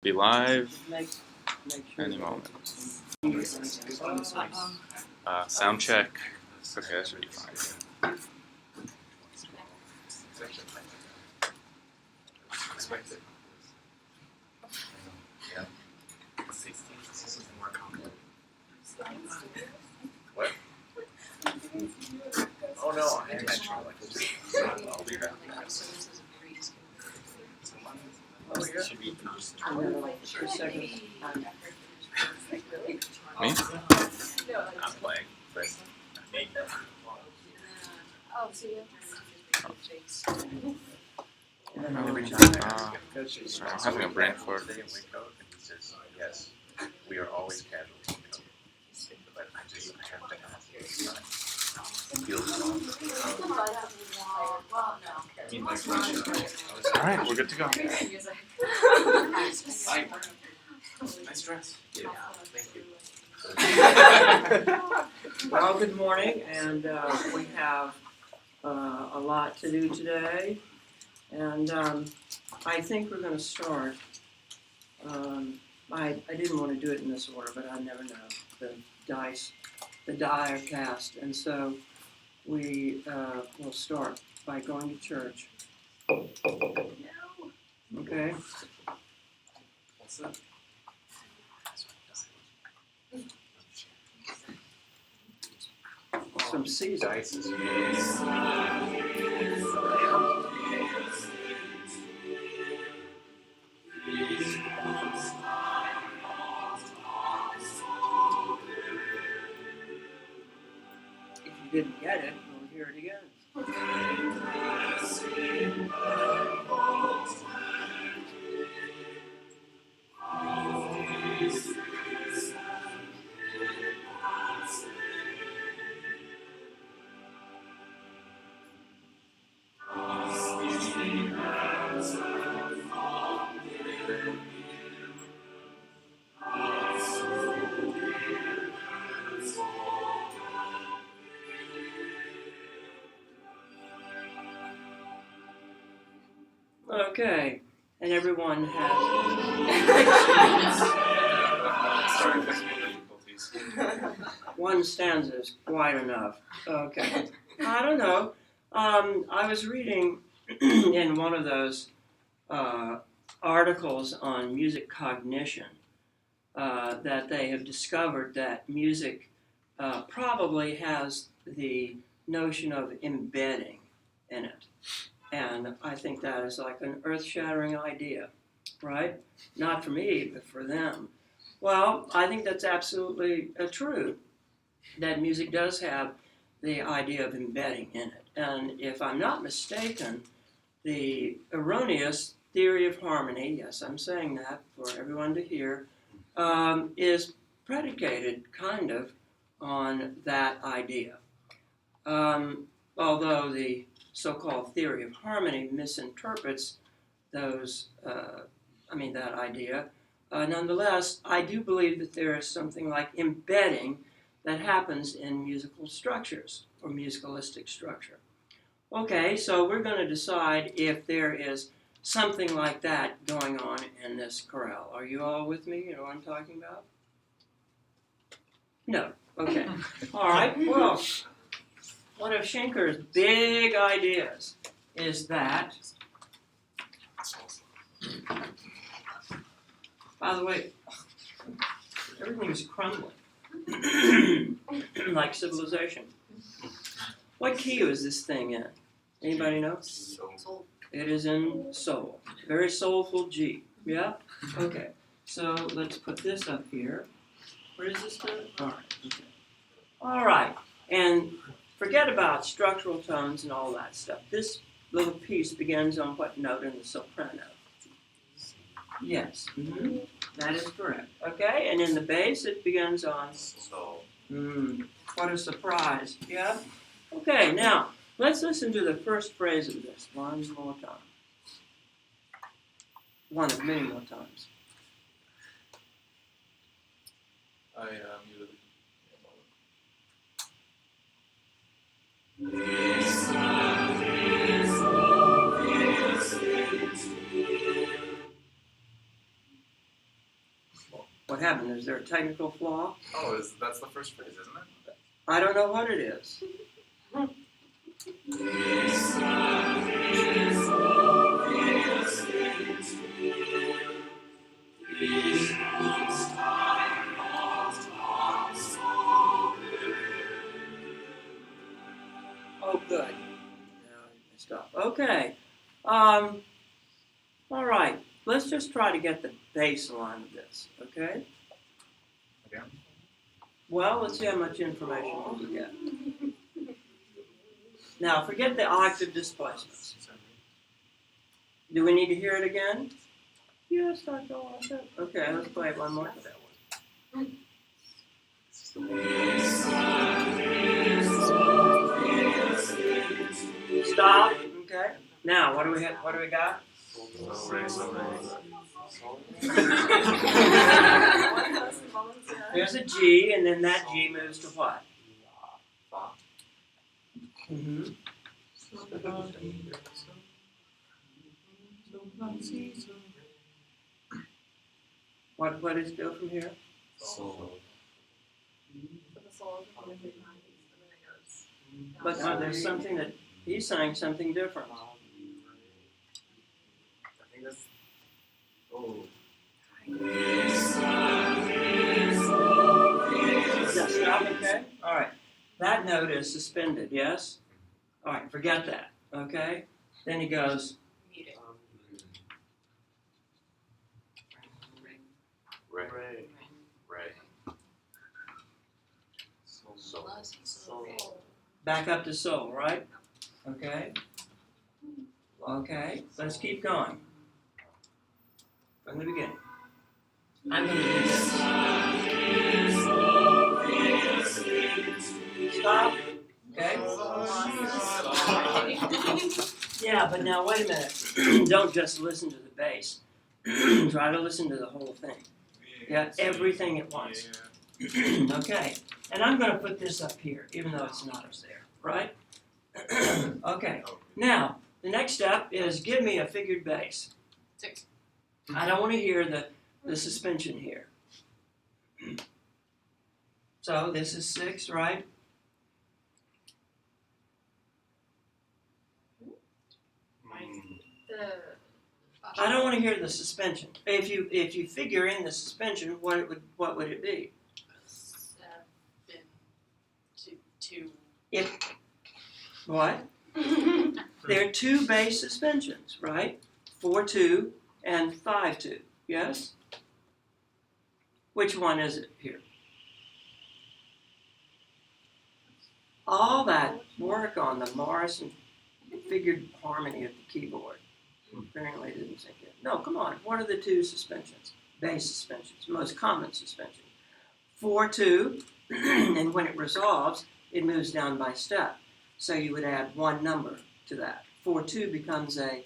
Be live Make sure any moment. Uh-oh. Sound check. Okay, that should be fine. Expected. Yeah. 16. This is more complicated. What? Oh no, I imagine like this. I'll leave that. Oh, yeah. Should be For a second. Me? I'm playing, but me. Oh, see you. Sorry, I'm having a brain fart. Yes, we are always casual. But I just have to ask. It feels wrong. Alright, we're good to go. Nice dress. Yeah, thank you. Well, good morning, and we have a lot to do today, and I think we're going to start. I didn't want to do it in this order, but I never know. The die are cast, and so we will start by going to church. Okay? What's that? Some Caesar. Dice is If you didn't get it, we'll hear it again. Okay, and everyone has. sorry, technical difficulties. One stanza is quite enough. Okay. I don't know. I was reading in one of those articles on music cognition that they have discovered that music probably has the notion of embedding in it. And I think that is like an earth-shattering idea, right? Not for me, but for them. Well, I think that's absolutely true, that music does have the idea of embedding in it. And if I'm not mistaken, the erroneous theory of harmony, yes, I'm saying that for everyone to hear, is predicated kind of on that idea. Although the so-called theory of harmony misinterprets that idea, nonetheless, I do believe that there is something like embedding that happens in musical structures or musicalistic structure. Okay, so we're going to decide if there is something like that going on in this chorale. Are you all with me? You know what I'm talking about? No. Okay. All right. Well, one of Schenker's big ideas is that, by the way, everything is crumbling, like civilization. What key is this thing in? Anybody know? Soul. It is in Sol. Very soulful G. Yeah? Okay. So let's put this up here. Where is this go? All right. Okay. All right. And forget about structural tones and all that stuff. This little piece begins on what note in the soprano? Yes. Mm-hmm. That is correct. Okay. And in the bass, it begins on So. What a surprise. Yeah? Okay. Now, let's listen to the first phrase of this one more time. One of many more times. I muted. What happened? Is there a technical flaw? Oh, that's the first phrase, isn't it? I don't know what it is. Oh, good. Now I stop. Okay. All right. Let's just try to get the baseline of this. Okay. Again? Well, let's see how much information we can get. Now, forget the octave displacements. Do we need to hear it again? Yes, Dr. Walker. Okay, let's play it one more time. Stop. Okay. Now, what do we have? What do we got? There's a G, and then that G moves to what? Mm-hmm. What is go from here? But there's something that he's saying something different. I think that's. Oh. Does that stop okay? All right. That note is suspended, yes? All right, forget that, okay? Then he goes, Ray. So. back up to sol, right? Okay? Okay, let's keep going. From the beginning. I'm going to do this. Stop. Okay? Yeah, but now wait a minute. Don't just listen to the bass. Try to listen to the whole thing. Yeah, everything at once. Okay, and I'm going to put this up here, even though it's not up there, right? Okay, now, the next step is give me a figured bass. 6. I don't want to hear the suspension here. So this is 6, right? I don't want to hear the suspension. If you figure in the suspension, what would it be? 7 2 What? There are 2 bass suspensions, right? 4-2 and 5-2. Yes? Which one is it here? All that work on the Morrison figured harmony of the keyboard apparently didn't sink in. No, come on. What are the 2 suspensions? Bass suspensions, most common suspension. 4-2, and when it resolves, it moves down by step. So you would add 1 number to that. 4-2 becomes a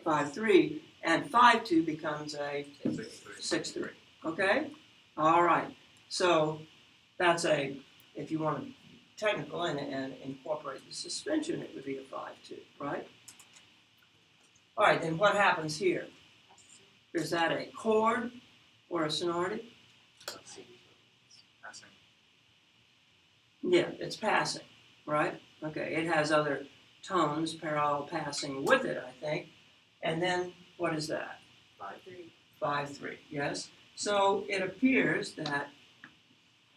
5-3, and 5-2 becomes a 6-3. Okay? All right. So that's if you want to be technical and incorporate the suspension, it would be a 5-2, right? All right, then what happens here? Is that a chord or a sonority? Passing. Yeah, it's passing, right? Okay, it has other tones parallel passing with it, I think. And then what is that? 5-3, yes? So it appears that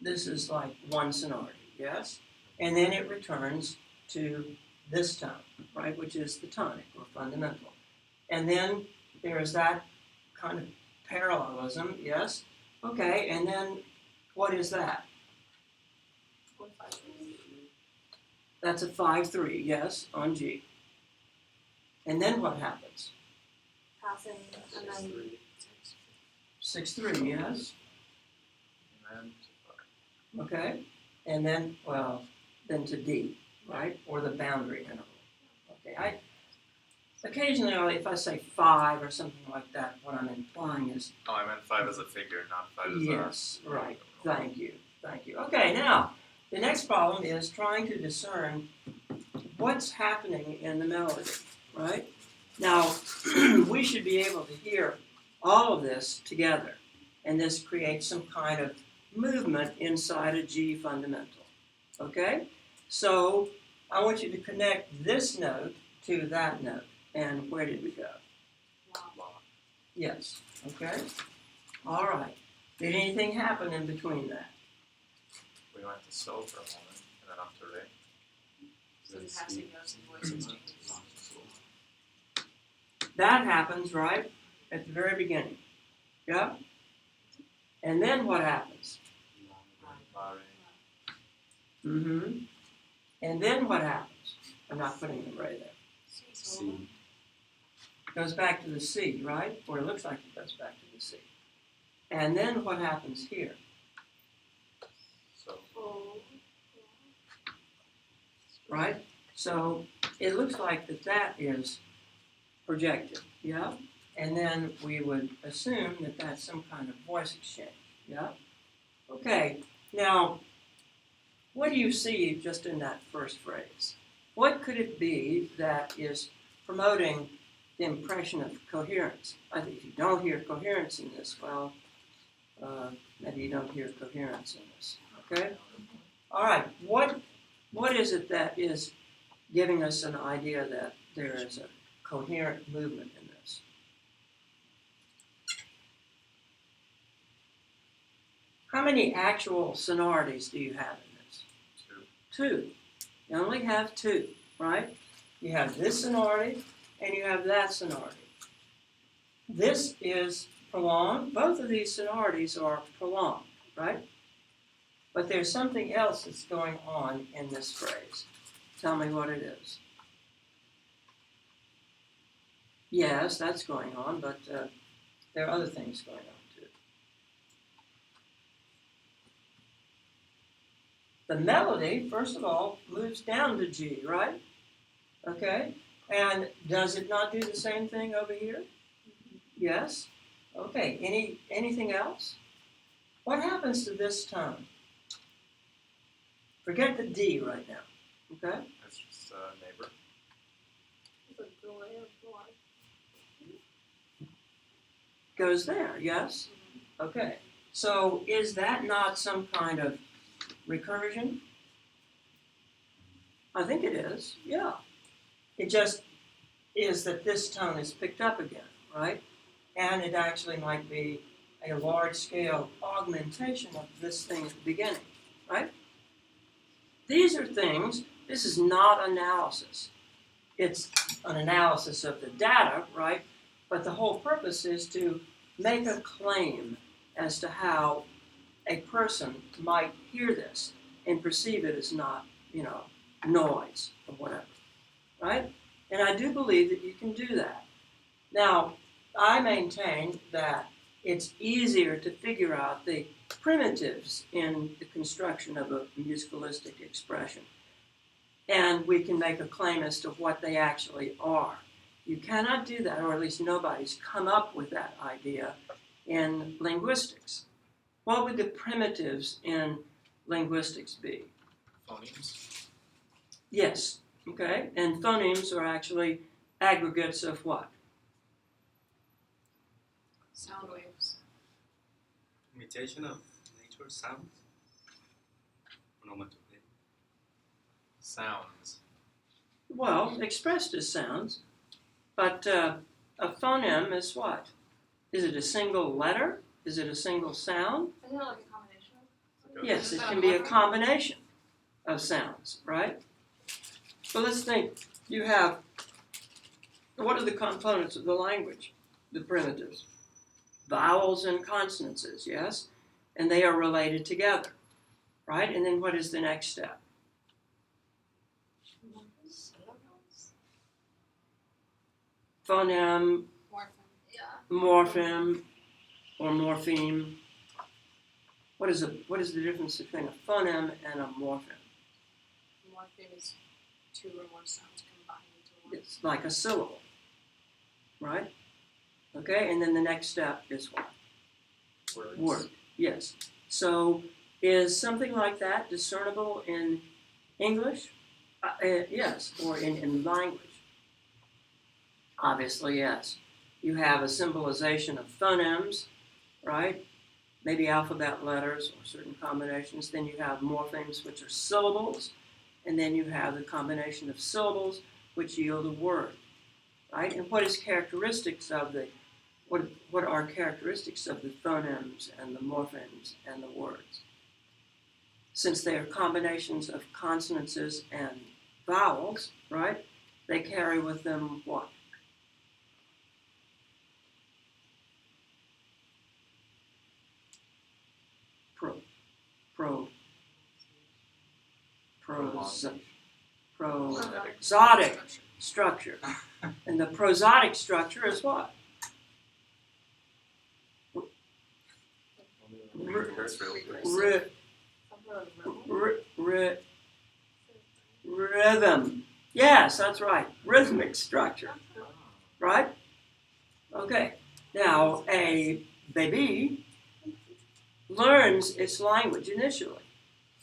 this is like one sonority, yes? And then it returns to this tone, right, which is the tonic or fundamental. And then there's that kind of parallelism, yes? Okay, and then what is that? That's a 5-3, yes, on G. And then what happens? Passing and then 6-3, yes? And then Okay, and then, well, then to D, right? Or the boundary interval. Okay, occasionally, if I say 5 or something like that, what I'm implying is, Oh, I meant 5 as a figure, not 5 as a. yes, right, thank you. Okay, now, the next problem is trying to discern what's happening in the melody, right? Now, we should be able to hear all of this together, and this creates some kind of movement inside a G fundamental. Okay? So I want you to connect this note to that note. And where did we go? Yes. Okay? All right. Did anything happen in between that? We went to sol for a moment, and then up to re. So the passing notes and voice exchanges. That happens, right, at the very beginning. Yeah? And then what happens? La, re. Mm-hmm. And then what happens? I'm not putting the ray there. C. Goes back to the C, right? Or it looks like it goes back to the C. And then what happens here? So, Right? So it looks like that is projected, yeah? And then we would assume that that's some kind of voice exchange, yeah? Okay, now, what do you see just in that first phrase? What could it be that is promoting the impression of coherence? I think if you don't hear coherence in this, well, maybe you don't hear coherence in this, okay? All right, what is it that is giving us an idea that there is a coherent movement in this? How many actual sonorities do you have in this? two. Two. You only have two, right? You have this sonority and you have that sonority. This is prolonged. Both of these sonorities are prolonged, right? But there's something else that's going on in this phrase. Tell me what it is. Yes, that's going on, but there are other things going on too. The melody, first of all, moves down to G, right? Okay? And does it not do the same thing over here? Yes? Okay, anything else? What happens to this tone? Forget the D right now, okay? That's just neighbor. Goes there, yes? Okay, so is that not some kind of recursion? I think it is, yeah. It just is that this tone is picked up again, right? And it actually might be a large-scale augmentation of this thing at the beginning, right? These are things, this is not analysis. It's an analysis of the data, right? But the whole purpose is to make a claim as to how a person might hear this and perceive it as not, noise or whatever, right? And I do believe that you can do that. Now, I maintain that it's easier to figure out the primitives in the construction of a musicalistic expression. And we can make a claim as to what they actually are. You cannot do that, or at least nobody's come up with that idea in linguistics. What would the primitives in linguistics be? Phonemes. Yes, okay? And phonemes are actually aggregates of what? Sound waves. Imitation of nature sounds. Onomatopoeia. Sounds. Well, expressed as sounds, but a phoneme is what? Is it a single letter? Is it a single sound? Isn't it like a combination of? Yes, it can be a combination of sounds, right? So let's think. You have, what are the components of the language? The primitives. Vowels and consonances, yes? And they are related together, right? And then what is the next step? Phoneme, morpheme, or morpheme. What is the difference between a phoneme and a morpheme? Morpheme is two or more sounds combined into one. It's like a syllable, right? Okay, and then the next step is what? Words. Word, yes. So is something like that discernible in English? Yes, or in language? Obviously, yes. You have a symbolization of phonemes, right? maybe alphabet letters or certain combinations. Then you have morphemes, which are syllables, and then you have the combination of syllables, which yield a word, right? And what are characteristics of the phonemes and the morphemes and the words? Since they are combinations of consonants and vowels, right? They carry with them what? Prosodic structure. And the prosodic structure is what? That's really good. Rhythm. Yes, that's right. Rhythmic structure. Right? Okay. Now, a baby learns its language initially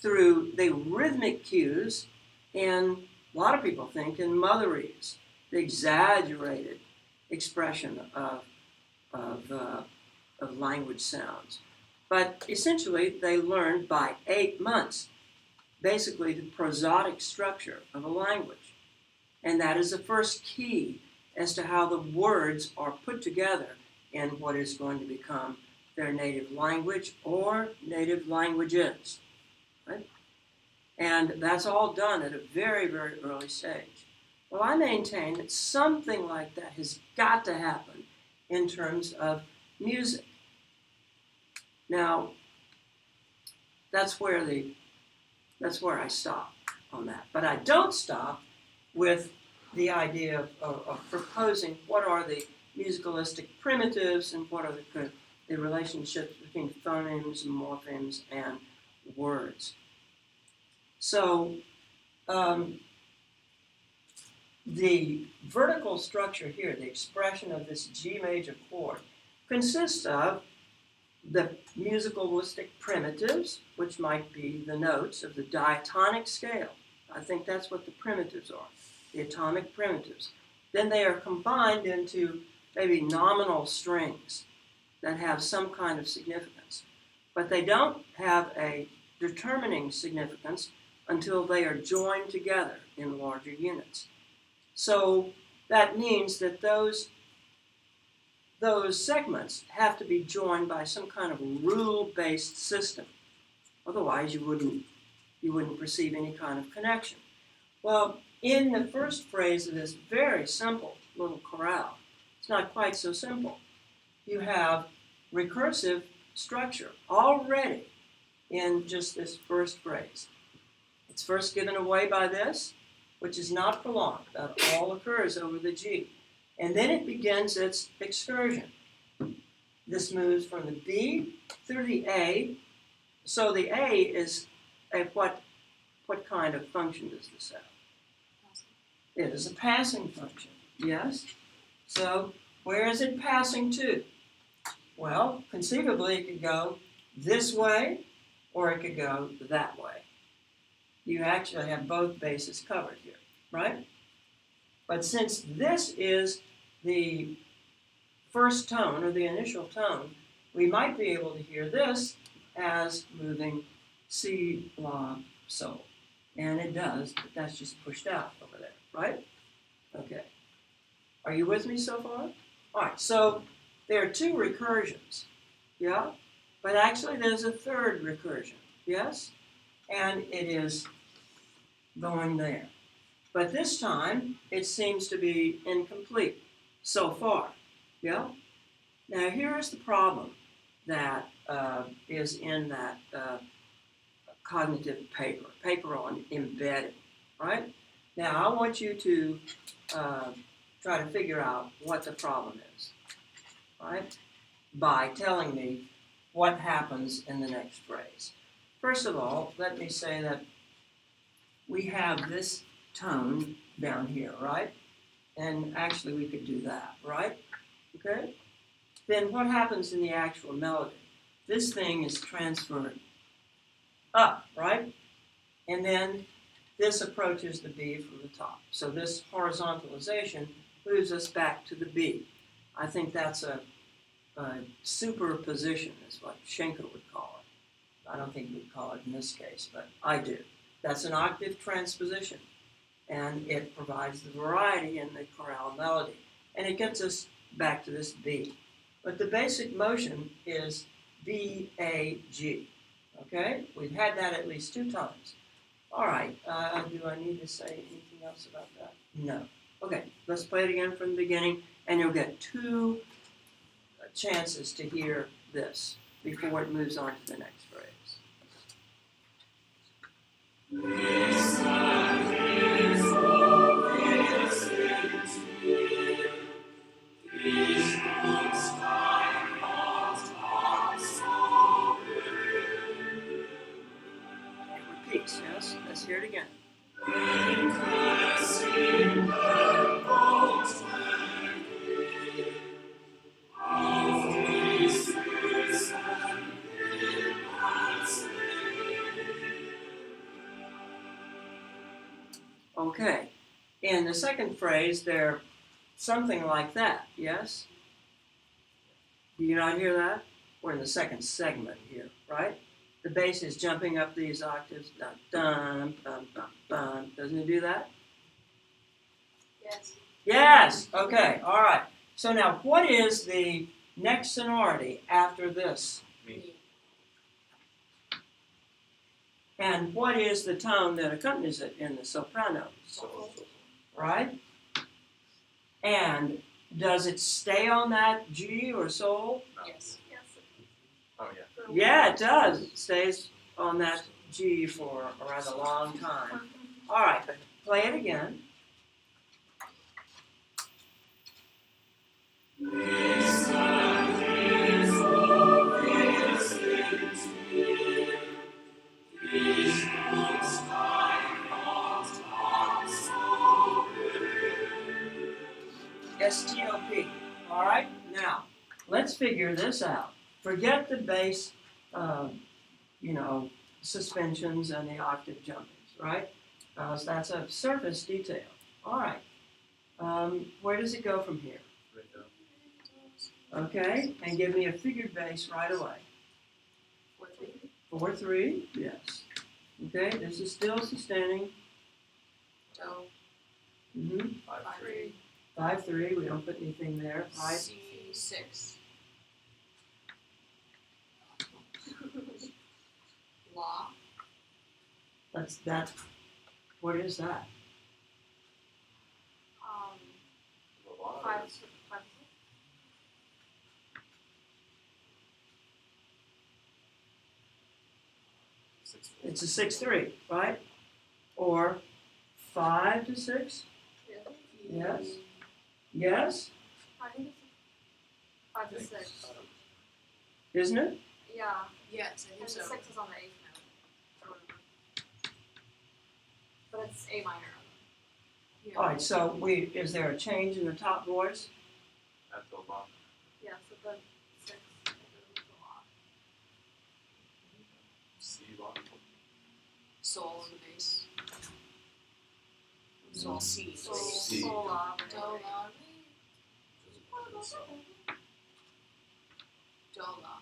through the rhythmic cues, and a lot of people think in motherese, the exaggerated expression of language sounds. But essentially, they learn by 8 months, basically the prosodic structure of a language. And that is the first key as to how the words are put together in what is going to become their native language or native languages. Right? And that's all done at a very, very early stage. Well, I maintain that something like that has got to happen in terms of music. Now, that's where I stop on that. But I don't stop with the idea of proposing what are the musicalistic primitives and what are the relationships between phonemes and morphemes and words. So the vertical structure here, the expression of this G major chord, consists of the musicalistic primitives, which might be the notes of the diatonic scale. I think that's what the primitives are, the atomic primitives. Then they are combined into maybe nominal strings that have some kind of significance. But they don't have a determining significance until they are joined together in larger units. So that means that those segments have to be joined by some kind of rule-based system. Otherwise, you wouldn't perceive any kind of connection. Well, in the first phrase of this very simple little chorale, it's not quite so simple. You have recursive structure already in just this first phrase. It's first given away by this, which is not prolonged. That all occurs over the G. And then it begins its excursion. This moves from the B through the A. So the A is what kind of function does this have? It is a passing function, yes? So where is it passing to? Well, conceivably it could go this way or it could go that way. You actually have both bases covered here, right? But since this is the first tone or the initial tone, we might be able to hear this as moving si, la, sol. And it does, but that's just pushed out over there, right? Okay. Are you with me so far? All right, so there are two recursions, yeah? But actually there's a third recursion, yes? And it is going there. But this time, it seems to be incomplete so far, yeah? Now here's the problem that is in that cognitive paper on embedding, right? Now I want you to try to figure out what the problem is, right? By telling me what happens in the next phrase. First of all, let me say that we have this tone down here, right? And actually we could do that, right? Okay? Then what happens in the actual melody? This thing is transferred up, right? And then this approaches the B from the top. So this horizontalization moves us back to the B. I think that's a superposition is what Schenker would call it. I don't think we'd call it in this case, but I do. That's an octave transposition, and it provides the variety in the chorale melody. And it gets us back to this B. But the basic motion is B, A, G. Okay? We've had that at least 2 times. All right. Do I need to say anything else about that? No. Okay. Let's play it again from the beginning, and you'll get 2 chances to hear this before it moves on to the next phrase. It repeats, yes? Let's hear it again. Okay. In the second phrase, they're something like that, yes? Do you not hear that? We're in the second segment here, right? The bass is jumping up these octaves. Dun, dun, dun, dun, dun. Doesn't it do that? Yes. Yes! Okay, all right. So now, what is the next sonority after this? Me. And what is the tone that accompanies it in the soprano? So. Right? And does it stay on that G or sol? Yes. Yes. Oh yeah. Yeah, it does. It stays on that G for a rather long time. All right, but play it again. STOP. All right, now let's figure this out. Forget the bass, suspensions and the octave jumpings, right? So that's a surface detail. All right. Where does it go from here? Okay, and give me a figured bass right away. 4/3, yes. Okay, this is still sustaining. Do. Mm-hmm. 5/3. 5/3. We don't put anything there, right? C6. La. That's. What is that? Five. It's a 6/3, right? Or 5 to 6? Yes. Yes, I think it's 5 to 6. isn't it? Yeah. Yes, I And think the so. 6 is on the 8th note. Or whatever. But it's A minor. All right. So is there a change in the top voice? At the La. Yeah, so the 6 is the La. C La. Sol in the bass. Sol C. Sol, C. Sol, La. Do La Mi. Do La.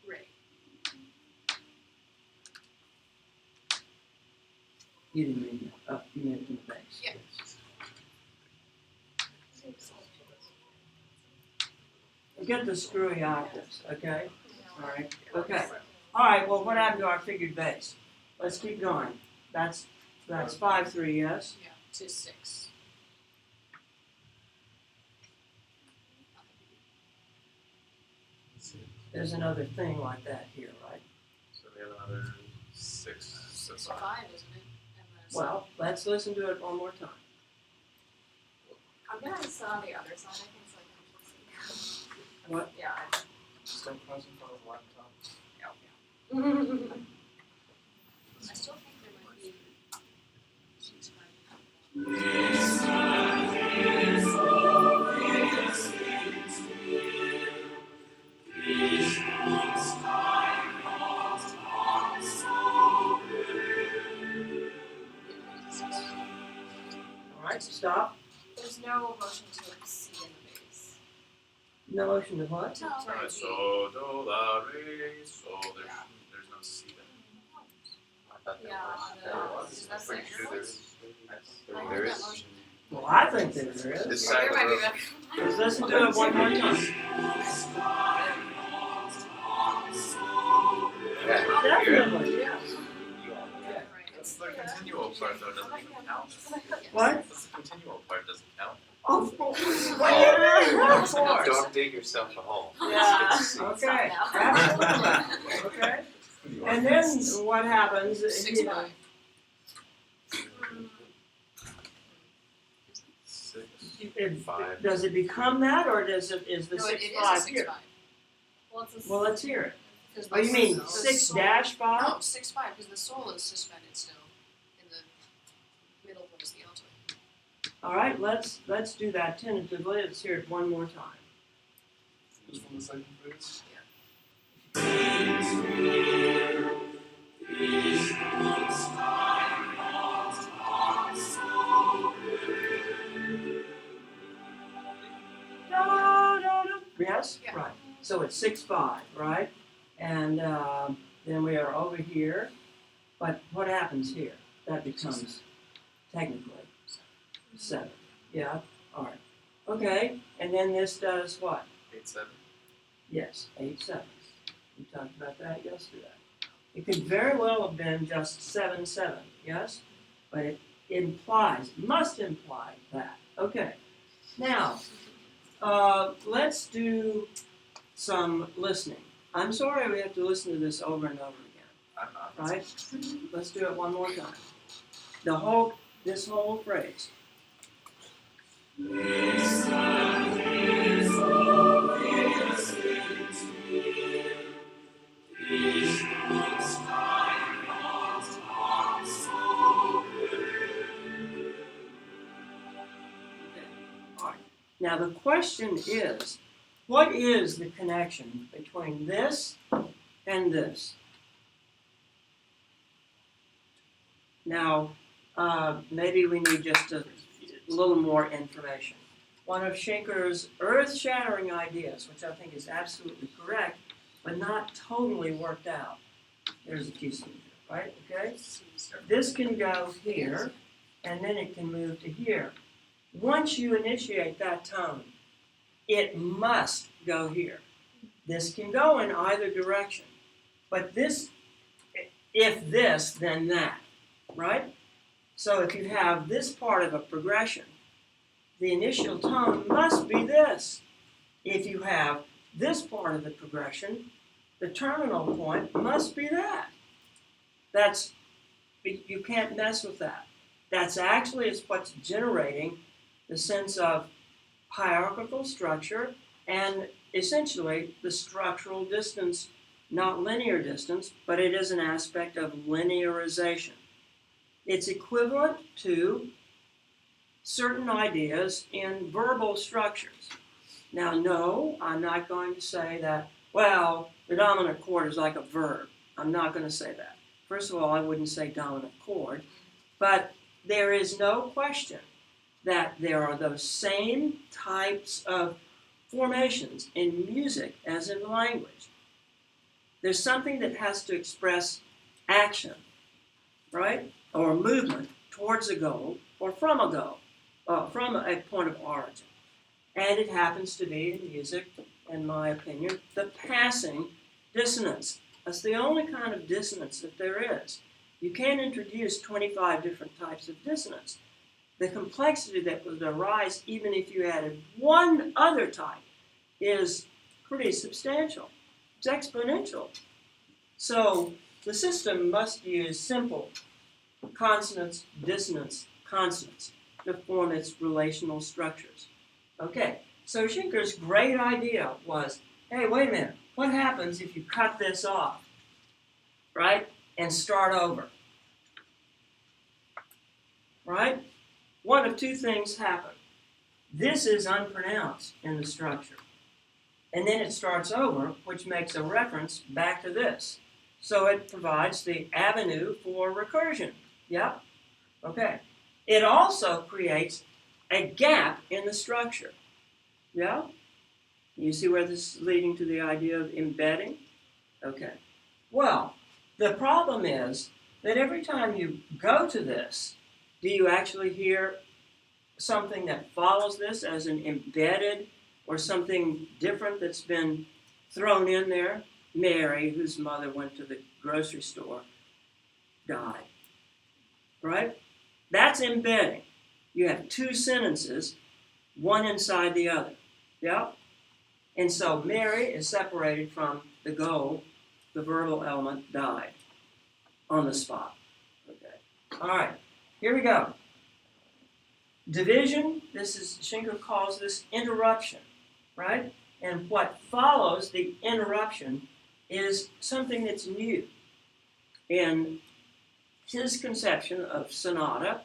Re. You didn't mean that. You meant it in the bass. Yeah. Get the screwy octaves, okay? All right. Okay. All right. Well, what happened to our figured bass? Let's keep going. That's 5/3, yes. Yeah. To 6. There's another thing like that here, right? So we have another 6. So 6 5. 5, isn't it? And then it's Well, let's listen to it one more time. I'm gonna sit on the other side. I think it's like What? Yeah. Still present on the laptop. I still think there might be 6 5. All right. Stop. There's no motion to C in the bass. Notion of what? No. Alright, so, do, la, re, so there's no C there. I thought Yeah, there on was. the- is that Pretty the sure there is. I There heard that is. motion. Well, I think that there is. This Yeah, side there of might the be room. better. Let's listen to it one more time. Yeah, here. Definitely. Right. That's the continual part though, doesn't even count. What? That's the continual part, doesn't count. Of course. Well, of course. Don't dig yourself a hole. Yeah, It's C. okay, Stop now. absolutely, okay. And then what happens, 6-5. Six. Five. does it become that, or is the No, it 6-5 is a here? 6-5. Well, it's a Well, let's hear it. 'cause Oh, you mean the 6 soul- dash 5? No, 6-5, because the soul is suspended still in the middle voice, the alto. All right, let's do that tentatively. Let's hear it one more time. Just from the second phrase? Da, da, da. Yes, Yeah. right. So it's 6-5, right? And then we are over here. But what happens here? That becomes technically 7. Yeah. All right. Okay. And then this does what? 8-7. Yes, 8/7. We talked about that yesterday. It could very well have been just 7/7, yes? But it must imply that. Okay. Now, let's do some listening. I'm sorry we have to listen to this over and over again, I'm not. right? Let's do it one more time. This whole phrase. Now the question is, what is the connection between this and this? Now, maybe we need just a little more information. One of Schenker's earth-shattering ideas, which I think is absolutely correct, but not totally worked out. There's a Q here, right? Okay? This can go here, and then it can move to here. Once you initiate that tone, it must go here. This can go in either direction, but this, if this, then that, right? So if you have this part of a progression, the initial tone must be this. If you have this part of the progression, the terminal point must be that. You can't mess with that. That's actually is what's generating the sense of hierarchical structure and essentially the structural distance, not linear distance, but it is an aspect of linearization. It's equivalent to certain ideas in verbal structures. Now, no, I'm not going to say that, well, the dominant chord is like a verb. I'm not going to say that. First of all, I wouldn't say dominant chord, but there is no question that there are those same types of formations in music as in language. There's something that has to express action, right? Or movement towards a goal or from a goal, from a point of origin. And it happens to be in music, in my opinion, the passing dissonance. That's the only kind of dissonance that there is. You can't introduce 25 different types of dissonance. The complexity that would arise even if you added one other type is pretty substantial. It's exponential. So the system must use simple consonants, dissonance, consonants to form its relational structures. Okay, so Schenker's great idea was, hey, wait a minute, what happens if you cut this off, right, and start over, right? One of two things happen. This is unpronounced in the structure. And then it starts over, which makes a reference back to this. So it provides the avenue for recursion. Yep. Okay. It also creates a gap in the structure. Yeah? You see where this is leading to the idea of embedding? Okay. Well, the problem is that every time you go to this, do you actually hear something that follows this as an embedded or something different that's been thrown in there? Mary, whose mother went to the grocery store, died. Right? That's embedding. You have two sentences, one inside the other. Yeah? And so Mary is separated from the goal, the verbal element died on the spot. Okay. All right. Here we go. Division, Schinker calls this interruption, right? And what follows the interruption is something that's new. In his conception of sonata,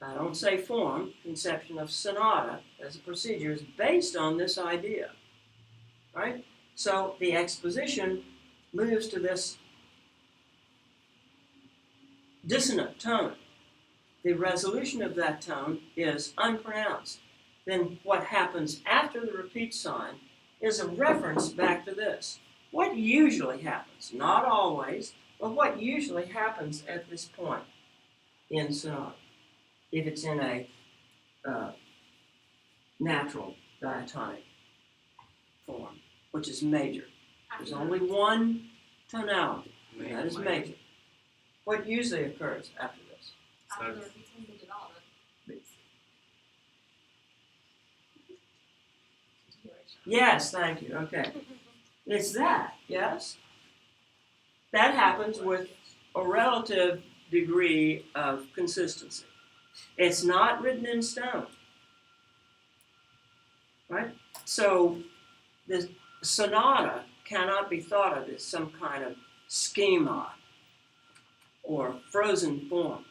I don't say form, conception of sonata as a procedure is based on this idea, right? So the exposition moves to this dissonant tone. The resolution of that tone is unpronounced. Then what happens after the repeat sign is a reference back to this. What usually happens, not always, but what usually happens at this point in sonata, if it's in a natural diatonic form, which is major. There's only one tonality, and that is major. What usually occurs after this? After the repeating the development. Yes, thank you, okay. It's that, yes? That happens with a relative degree of consistency. It's not written in stone, right? So the sonata cannot be thought of as some kind of schema or frozen form.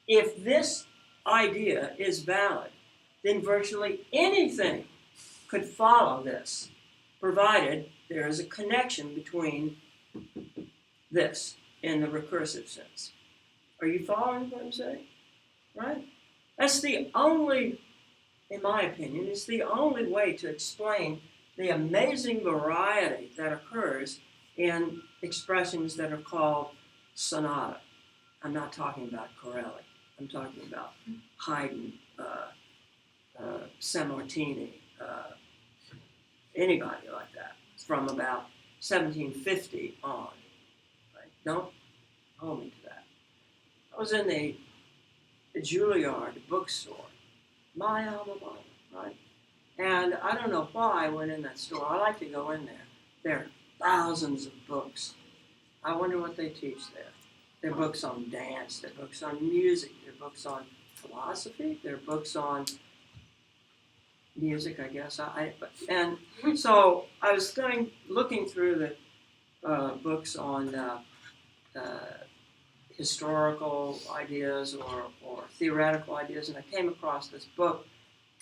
If this idea is valid, then virtually anything could follow this, provided there is a connection between this in the recursive sense. Are you following what I'm saying? Right? That's the only, in my opinion, it's the only way to explain the amazing variety that occurs in expressions that are called sonata. I'm not talking about Corelli. I'm talking about Haydn, Sammartini, anybody like that from about 1750 on. Right? Don't hold me to that. I was in the Juilliard bookstore, my alma mater, right? And I don't know why I went in that store. I like to go in there. There are thousands of books. I wonder what they teach there. There are books on dance, there are books on music, there are books on philosophy, there are books on music, I guess. And so I was looking through the books on historical ideas or theoretical ideas, and I came across this book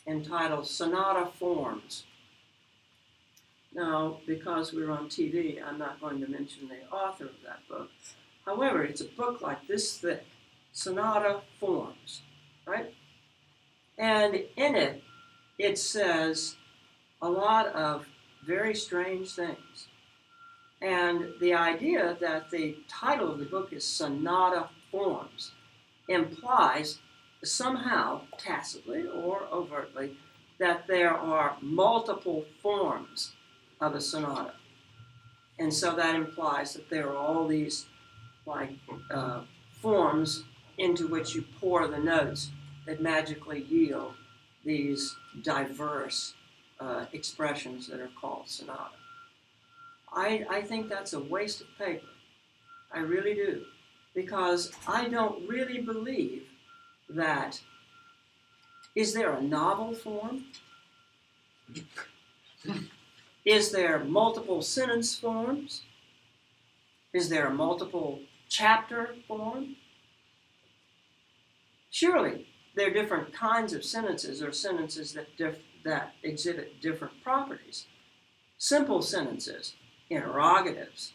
entitled Sonata Forms. Now, because we're on TV, I'm not going to mention the author of that book. However, it's a book like this thick, Sonata Forms, right? And in it, it says a lot of very strange things. And the idea that the title of the book is Sonata Forms implies somehow, tacitly or overtly, that there are multiple forms of a sonata. And so that implies that there are all these forms into which you pour the notes that magically yield these diverse expressions that are called sonata. I think that's a waste of paper. I really do. Because I don't really believe that, is there a novel form? Is there multiple sentence forms? Is there a multiple chapter form? Surely there are different kinds of sentences or sentences that exhibit different properties. Simple sentences, interrogatives,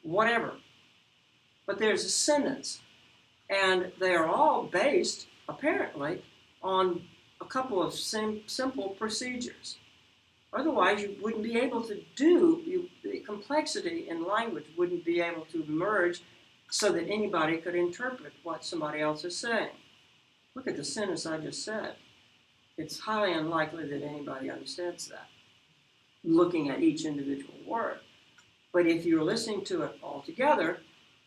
whatever. But there's a sentence, and they are all based, apparently, on a couple of simple procedures. Otherwise, you wouldn't be able to do, the complexity in language wouldn't be able to emerge so that anybody could interpret what somebody else is saying. Look at the sentence I just said. It's highly unlikely that anybody understands that, looking at each individual word. But if you're listening to it all together,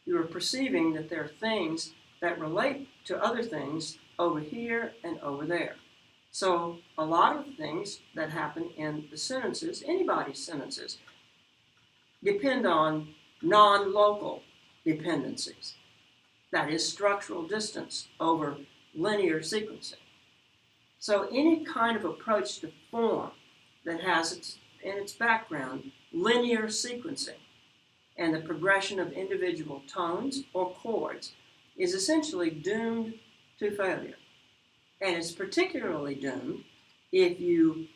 you're perceiving that there are things that relate to other things over here and over there. So a lot of things that happen in the sentences, anybody's sentences, depend on non-local dependencies. That is structural distance over linear sequencing. So any kind of approach to form that has in its background linear sequencing and the progression of individual tones or chords is essentially doomed to failure. And it's particularly doomed if you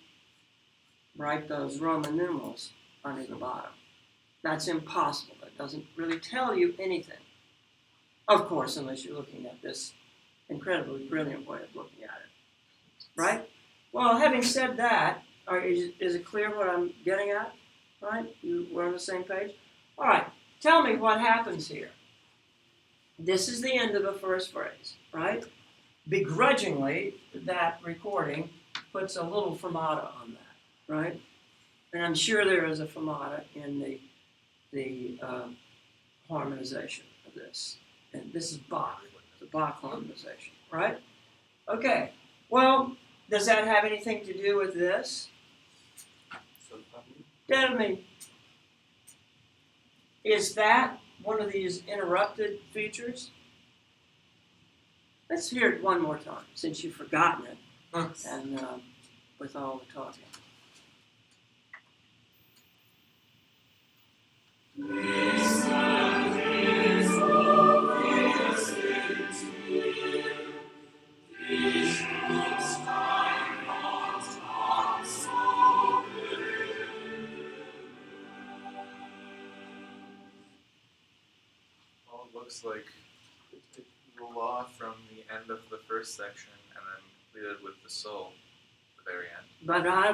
write those Roman numerals under the bottom. That's impossible. That doesn't really tell you anything. Of course, unless you're looking at this incredibly brilliant way of looking at it. Right? Well, having said that, is it clear what I'm getting at? Right? We're on the same page? All right. Tell me what happens here. This is the end of the first phrase, right? Begrudgingly, that recording puts a little fermata on that, right? And I'm sure there is a fermata in the harmonization of this. And this is Bach, the Bach harmonization, right? Okay, well, does that have anything to do with this? Tell me, is that one of these interrupted features? Let's hear it one more time, since you've forgotten it, and with all the talking. Well, it looks like it roll off from the end of the first section and then completed with the soul at the very end. But I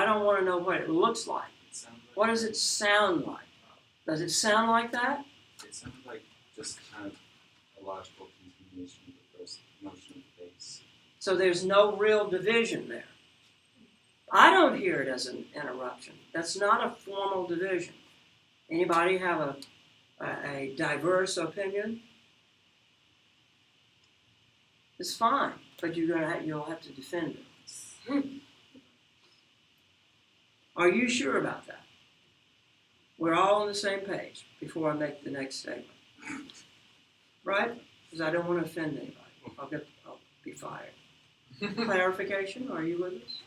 don't want to know what it looks like. It sounds like, What does it sound like? Does it sound like that? It sounds like just kind of a logical continuation of the first notion of the bass. So there's no real division there. I don't hear it as an interruption. That's not a formal division. Anybody have a diverse opinion? It's fine, but you'll have to defend it. Are you sure about that? We're all on the same page before I make the next statement. Right? Because I don't want to offend anybody. I'll be fired. Clarification, are you with us?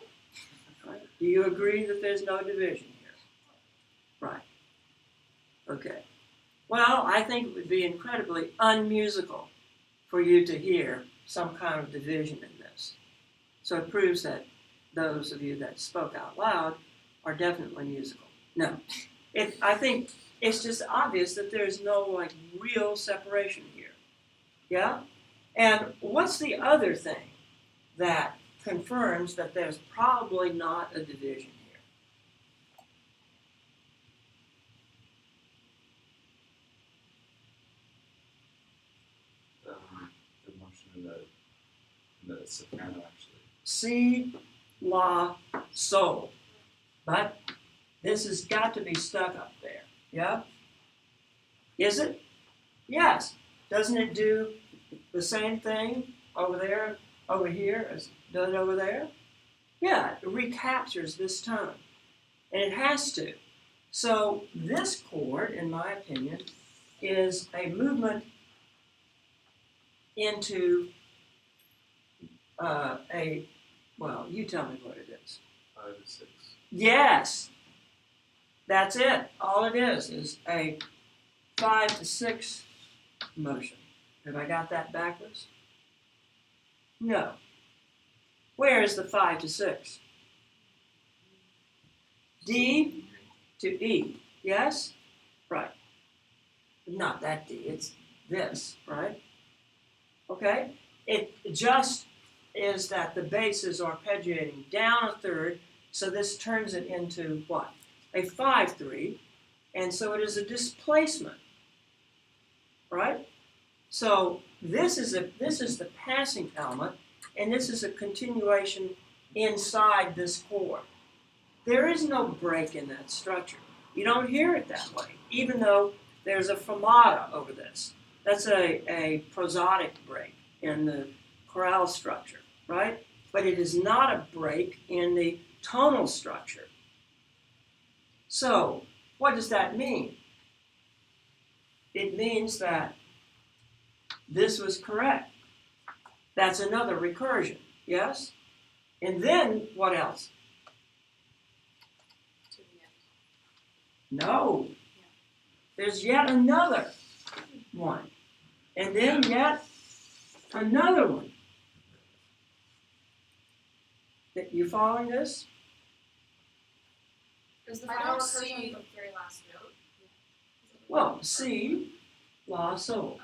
Right. Do you agree that there's no division here? Right. Okay. Well, I think it would be incredibly unmusical for you to hear some kind of division in this. So it proves that those of you that spoke out loud are definitely musical. No. I think it's just obvious that there's no real separation here. Yeah? And what's the other thing that confirms that there's probably not a division here? The motion in the soprano actually. Si, la, sol. But this has got to be stuck up there. Yeah? Is it? Yes. Doesn't it do the same thing over there, over here, as it does over there? Yeah, it recaptures this tone. And it has to. So this chord, in my opinion, is a movement into well, you tell me what it is. 5 to 6. Yes, that's it. All it is a 5 to 6 motion. Have I got that backwards? No. Where is the 5 to 6? D to E. Yes? Right. Not that D, it's this, right? Okay? It just is that the bass is arpeggiating down a third, so this turns it into what? A 5/3, and so it is a displacement, right? So this is the passing element, and this is a continuation inside this chord. There is no break in that structure. You don't hear it that way, even though there's a fermata over this. That's a prosodic break in the chorale structure, right? But it is not a break in the tonal structure. So, what does that mean? It means that this was correct. That's another recursion, yes? And then, what else? To the end. No. There's yet another one. And then yet another one. You following this? Is the I final don't recursion see- the very last note? Well, C, La, Sol.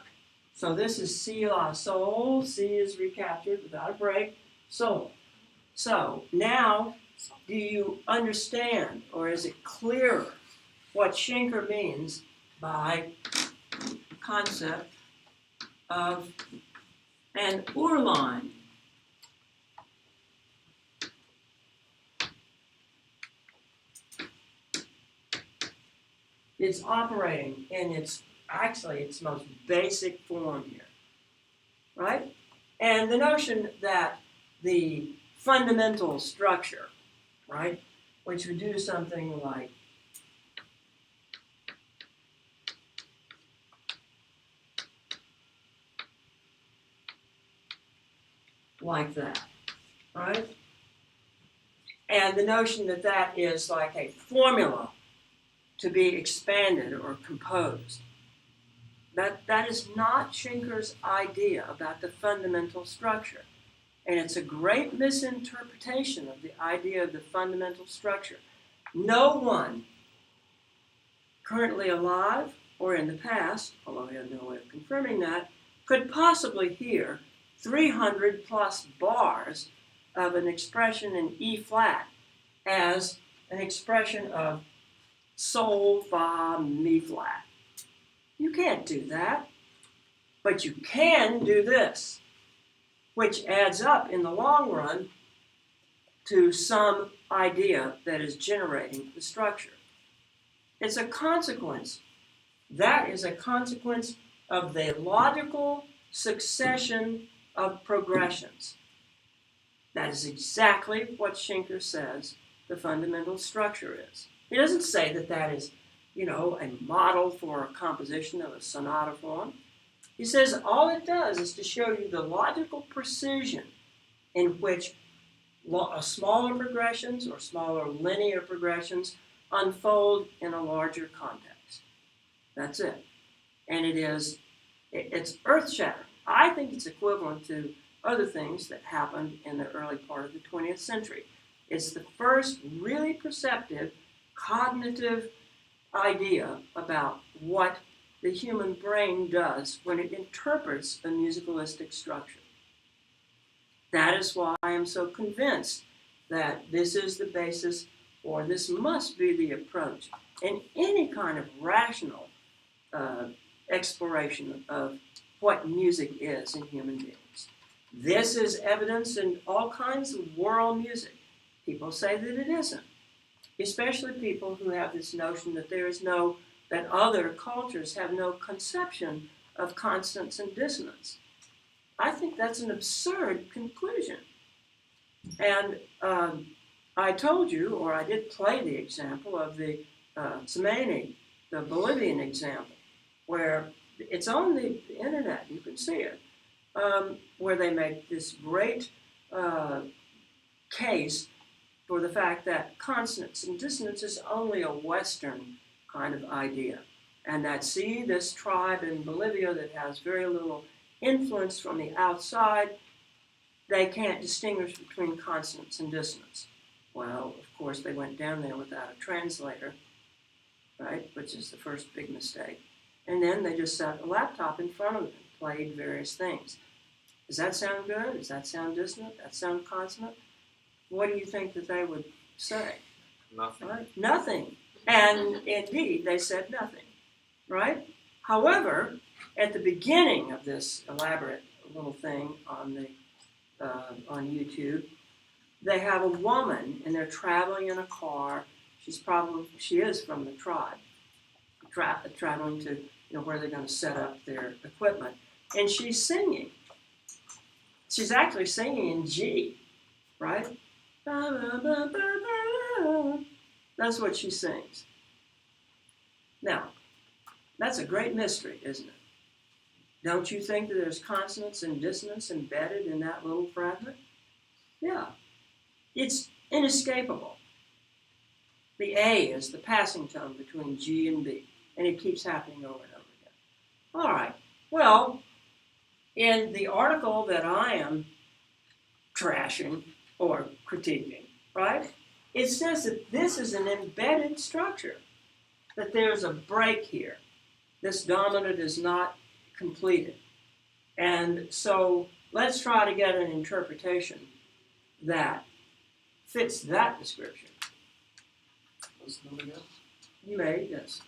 So this is C, La, Sol. C is recaptured without a break. Sol. So now, do you understand, or is it clearer, what Schenker means by concept of an Uhrlein? It's operating in its most basic form here, right? And the notion that the fundamental structure, right, which would do something like that, right? And the notion that that is like a formula to be expanded or composed. That is not Schenker's idea about the fundamental structure. And it's a great misinterpretation of the idea of the fundamental structure. No one currently alive or in the past, although we have no way of confirming that, could possibly hear 300 plus bars of an expression in E flat as an expression of sol, fa, mi flat. You can't do that. But you can do this, which adds up in the long run to some idea that is generating the structure. It's a consequence. That is a consequence of the logical succession of progressions. That is exactly what Schenker says the fundamental structure is. He doesn't say that that is, a model for a composition of a sonata form. He says all it does is to show you the logical precision in which smaller progressions or smaller linear progressions unfold in a larger context. That's it. And it's earth-shattering. I think it's equivalent to other things that happened in the early part of the 20th century. It's the first really perceptive cognitive idea about what the human brain does when it interprets a musicalistic structure. That is why I am so convinced that this is the basis, or this must be the approach in any kind of rational exploration of what music is in human beings. This is evidence in all kinds of world music. People say that it isn't, especially people who have this notion that that other cultures have no conception of consonance and dissonance. I think that's an absurd conclusion. And I told you, or I did play the example of the Tsimane, the Bolivian example, where it's on the internet, you can see it, where they make this great case for the fact that consonance and dissonance is only a Western kind of idea. And that, see, this tribe in Bolivia that has very little influence from the outside, they can't distinguish between consonance and dissonance. Well, of course, they went down there without a translator, right, which is the first big mistake. And then they just set a laptop in front of them and played various things. Does that sound good? Does that sound dissonant? That sound consonant? What do you think that they would say? Nothing. Right? Nothing. And indeed, they said nothing. Right? However, at the beginning of this elaborate little thing on YouTube, they have a woman and they're traveling in a car. She is from the tribe, traveling to where they're going to set up their equipment, and she's singing. She's actually singing in G, right? That's what she sings. Now, that's a great mystery, isn't it? Don't you think that there's consonance and dissonance embedded in that little fragment? Yeah. It's inescapable. The A is the passing tone between G and B, and it keeps happening over and over again. All right. Well, in the article that I am trashing or critiquing, right, it says that this is an embedded structure, that there's a break here. This dominant is not completed. And so let's try to get an interpretation that fits that description. What's the number again? You may, yes.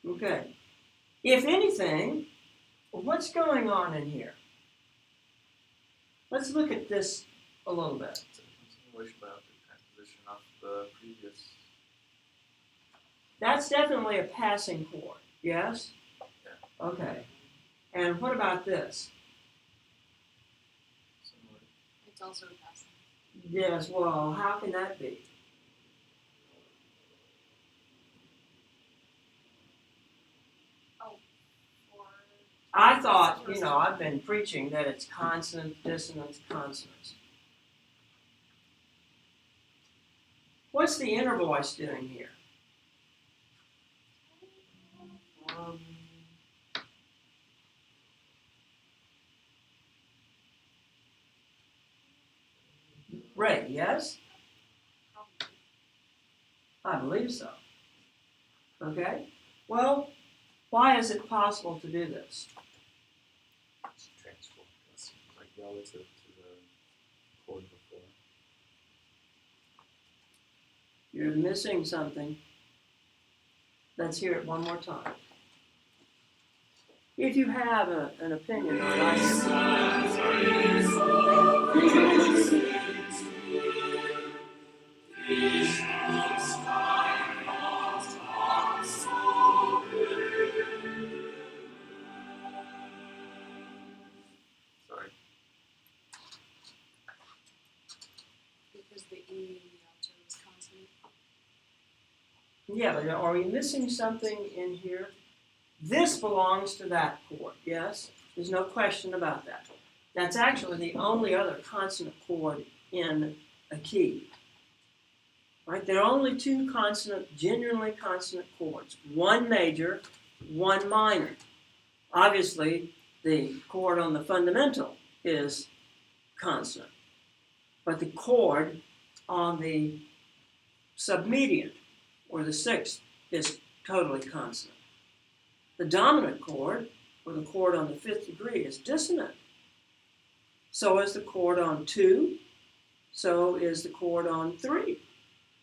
Okay. If anything, what's going on in here? Let's look at this a little bit. It's a continuation about the transposition of the previous. That's definitely a passing chord, yes? Yeah. Okay. And what about this? Similar. It's also a passing. Yes, well, how can that be? Or I thought, I've been preaching that it's consonant, dissonance, consonance. What's the inner voice doing here? Ray, yes? I believe so. Okay? Well, why is it possible to do this? It's transformed. It's like relative to the chord before. You're missing something. Let's hear it one more time. If you have an opinion or an idea. Sorry. because the E in the alto is consonant. Yeah, but are we missing something in here? This belongs to that chord, yes? There's no question about that. That's actually the only other consonant chord in a key. Right? There are only two genuinely consonant chords. One major, one minor. Obviously, the chord on the fundamental is consonant. But the chord on the submediant, or the sixth, is totally consonant. The dominant chord, or the chord on the fifth degree, is dissonant. So is the chord on 2, so is the chord on 3,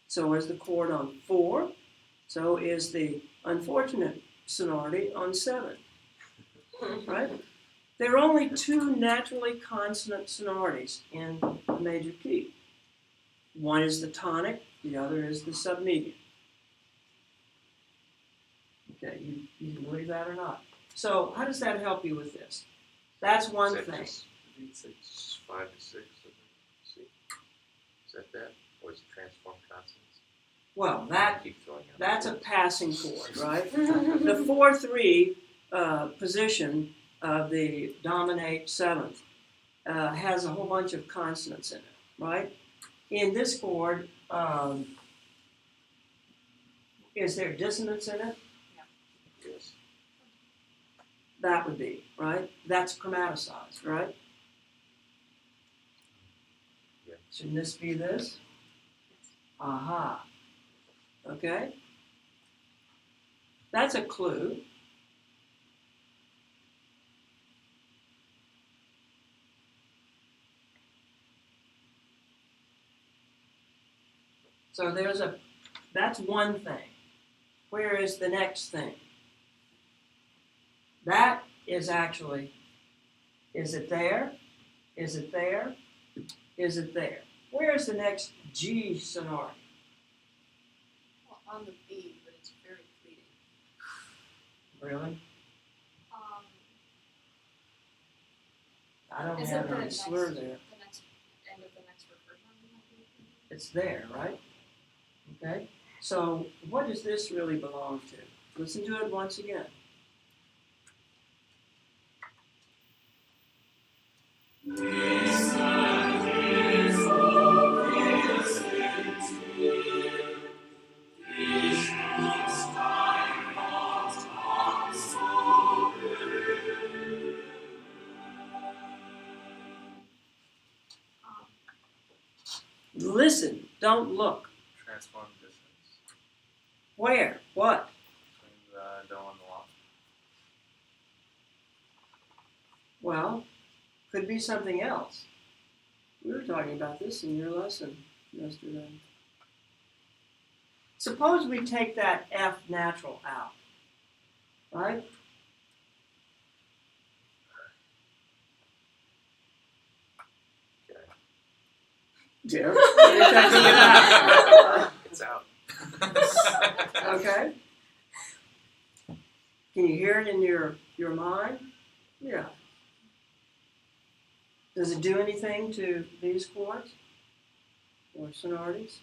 so is the chord on 4, so is the unfortunate sonority on 7. Right? There are only two naturally consonant sonorities in the major key. One is the tonic, the other is the submedian. Okay, you can believe that or not. So how does that help you with this? That's one Is that thing. just 5 to 6? See? Is that? Or is it transformed consonants? Well, I keep throwing out that's a words. passing chord, right? The 4-3 position of the dominate seventh has a whole bunch of consonants in it, right? In this chord, is there dissonance in it? Yes. that would be, right? That's chromaticized, right? Yeah. Shouldn't this be this? Aha. Okay? That's a clue. So that's one thing. Where is the next thing? That is actually, is it there? Is it there? Is it there? Where is the next G sonority? Well, on the B, but it's very fleeting. Really? I don't Is have it the any next, slur there. the next end of the next recursion? It's there, right? Okay? So what does this really belong to? Listen to it once again. Listen, don't look. Transform distance Where? What? between the do and the la. Well, could be something else. We were talking about this in your lesson yesterday. Suppose we take that F natural out, right? Okay. Dear, what are you taking it out? It's out. Okay. Can you hear it in your mind? Yeah. Does it do anything to these chords or sonorities?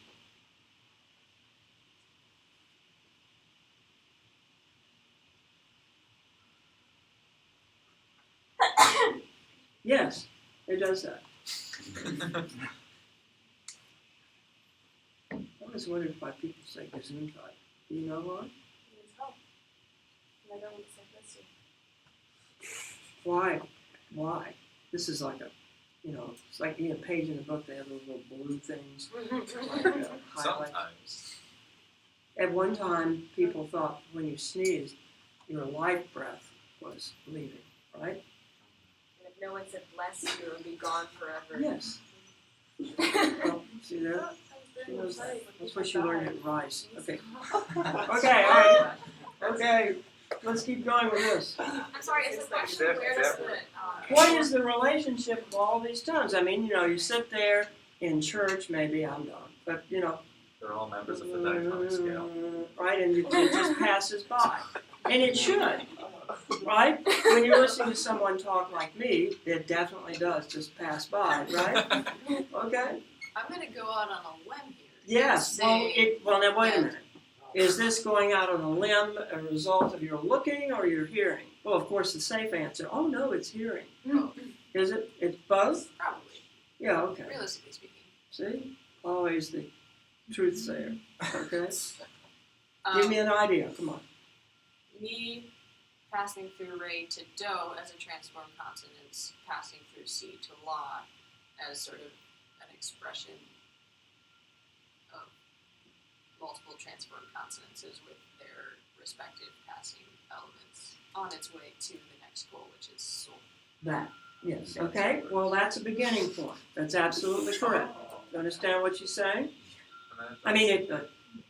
Yes, it does that. I always wondered why people say Gesundheit. Do you know why? It needs help. And I don't want to say this. Why? Why? This is like a, it's like in a page in the book, they have those little blue things. Like, highlight. Sometimes. At one time, people thought when you sneezed, your life breath was leaving, right? And if no one said bless you, it would be gone forever. Yes. Well, see that? She knows that. That's what she learned at Rice. Okay. Okay, all right. Okay, let's keep going with this. I'm sorry, is the question where does the What is the relationship of all these tones? I mean, you sit there in church, maybe I'm done, but They're all members of the diatonic scale. right, and it just passes by. And it should, right? When you're listening to someone talk like me, it definitely does just pass by, right? Okay? I'm going to go out on a limb here. Yes. Say, Well, now wait a minute. Is this going out on a limb a result of your looking or your hearing? Well, of course, the safe answer, oh no, it's hearing. Is it? It's both? probably, Yeah, okay. realistically speaking. See? Always the truth sayer. Okay? Um, Give me an idea. Come on. Me passing through re to do as a transformed consonant, passing through C to la as sort of an expression of multiple transformed consonances with their respective passing elements on its way to the next goal, which is sol. That. Yes. Okay. Well, that's a beginning point. That's absolutely correct. You understand what she's saying? I mean,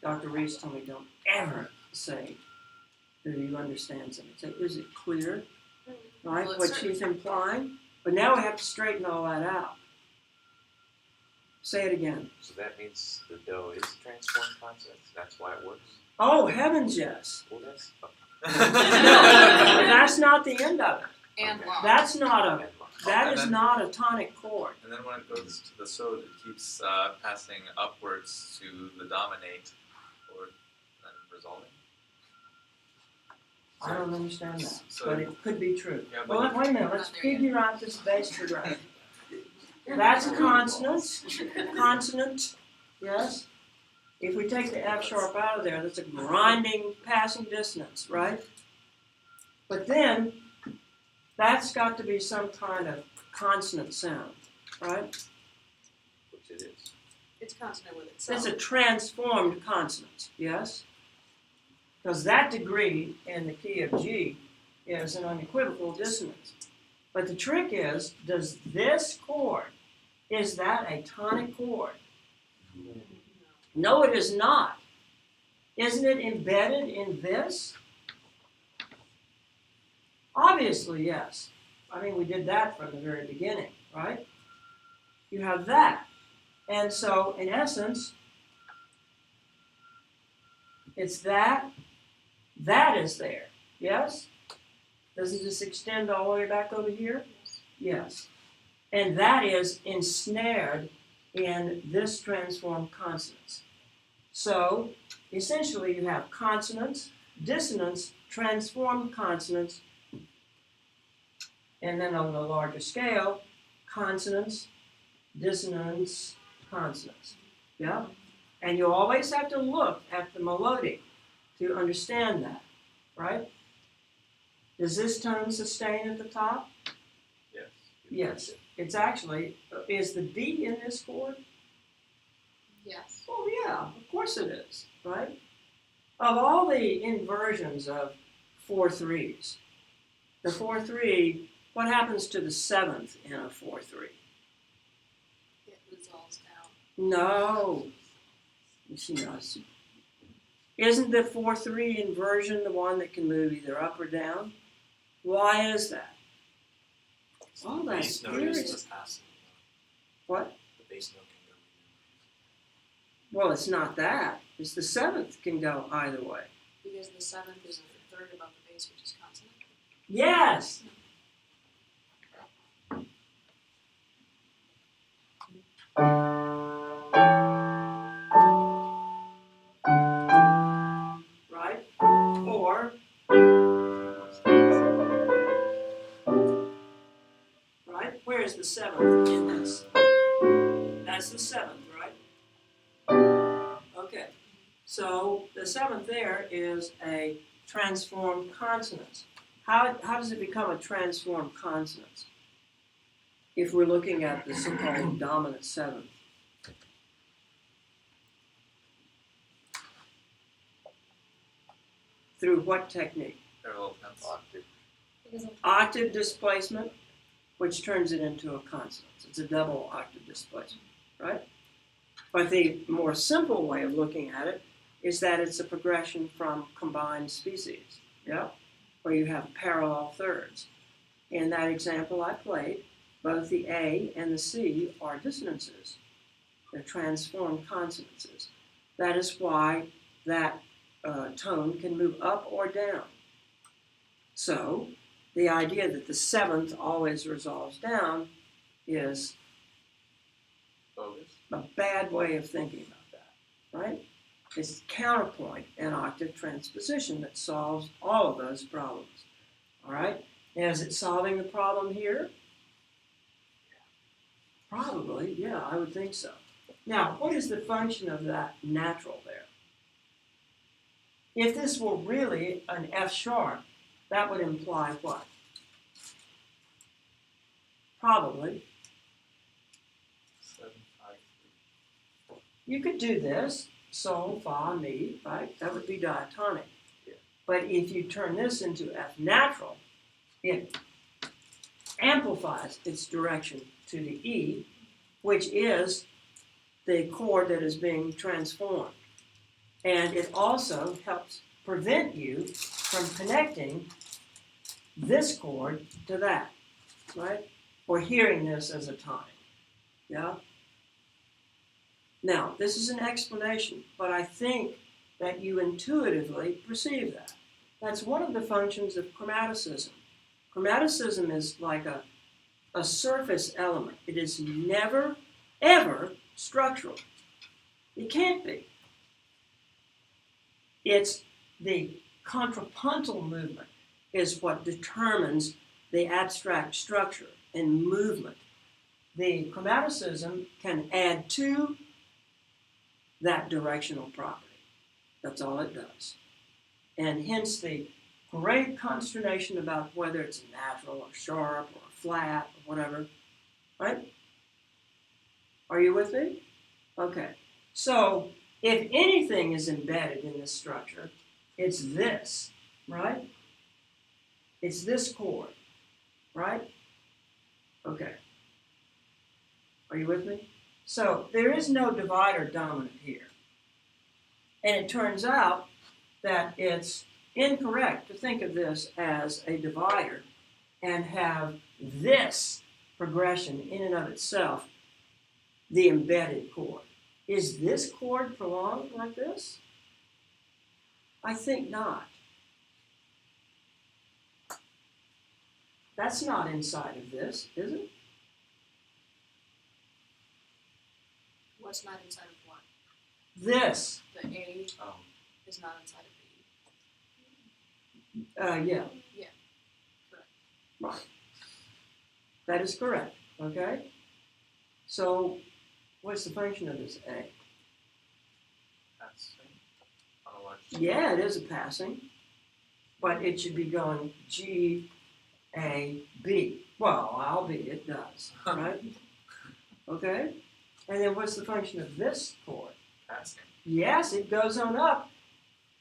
Dr. Reese told me don't ever say, do you understand something? Say, is it clear? Right? Well, it's What certainly- she's implying? But now we have to straighten all that out. Say it again. So that means the do is transformed consonants. That's why it works. Oh, heavens, yes. Well, that's No, that's not the end of it. And la. That And is then- not a tonic chord. And then when it goes to the sod, it keeps passing upwards to the dominate, or then resolving. I don't understand that, So- but it could be true. Yeah, but Well, wait a minute, let's figure out this bass progression. That's a consonant, yes? If we take the F sharp out of there, that's a grinding passing dissonance, right? But then, That's got to be some kind of consonant sound, right? Which it is. It's consonant with itself. It's a transformed consonant, yes? Because that degree in the key of G is an unequivocal dissonance. But the trick is, does this chord, is that a tonic chord? No, it is not. Isn't it embedded in this? Obviously, yes. I mean, we did that from the very beginning, right? You have that. And so, in essence, it's that is there, yes? Doesn't this extend all the way back over here? Yes. And that is ensnared in this transformed consonants. So, essentially, you have consonants, dissonance, transformed consonants, and then on the larger scale, consonants, dissonance, consonants. Yeah? And you always have to look at the melodic to understand that, right? Does this tone sustain at the top? Yes. Yes. It's actually, is the D in this chord? Yes. Oh yeah, of course it is, right? Of all the inversions of 4/3s, the 4/3, what happens to the seventh in a 4/3? It resolves down. No. Isn't the 4/3 inversion the one that can move either up or down? Why is that? Oh, that's serious. What? The bass note can go Well, it's not that. It's the seventh can go either way. Because the seventh is a third above the bass, which is consonant. Yes. Right? Or right? Where's the seventh in this? That's the seventh, right? Okay. So the seventh there is a transformed consonant. How does it become a transformed consonant? If we're looking at the so-called dominant seventh. Through what technique? Parallel pencil. Octave. Because of Octave displacement, which turns it into a consonant. It's a double octave displacement, right? But the more simple way of looking at it is that it's a progression from combined species, yeah? Where you have parallel thirds. In that example I played, both the A and the C are dissonances. They're transformed consonances. That is why that tone can move up or down. So, the idea that the seventh always resolves down is Bogus. a bad way of thinking about that, right? It's counterpoint and octave transposition that solves all of those problems, all right? Now, is it solving the problem here? Probably, yeah, I would think so. Now, what is the function of that natural there? If this were really an F sharp, that would imply what? Probably. 7, 5, You could do this, sol, fa, mi, right? That would be diatonic. Yeah. But if you turn this into F natural, it amplifies its direction to the E, which is the chord that is being transformed. And it also helps prevent you from connecting this chord to that, right? Or hearing this as a tonic, yeah? Now, this is an explanation, but I think that you intuitively perceive that. That's one of the functions of chromaticism. Chromaticism is like a surface element. It is never, ever structural. It can't be. It's the contrapuntal movement is what determines the abstract structure and movement. The chromaticism can add to that directional property. That's all it does. And hence the great consternation about whether it's natural or sharp or flat or whatever, right? Are you with me? Okay. So if anything is embedded in this structure, it's this, right? It's this chord, right? Okay. Are you with me? So there is no divider dominant here. And it turns out that it's incorrect to think of this as a divider and have this progression in and of itself the embedded chord. Is this chord prolonged like this? I think not. That's not inside of this, is it? What's not inside of what? This. The A Oh, is not inside of B. Yeah. Yeah, correct. Right. That is correct. Okay? So, what's the function of this A? That's on a large. Yeah, it is a passing, but it should be going G, A, B. Well, albeit it does, right? Okay? And then what's the function of this chord? Passing. Yes, it goes on up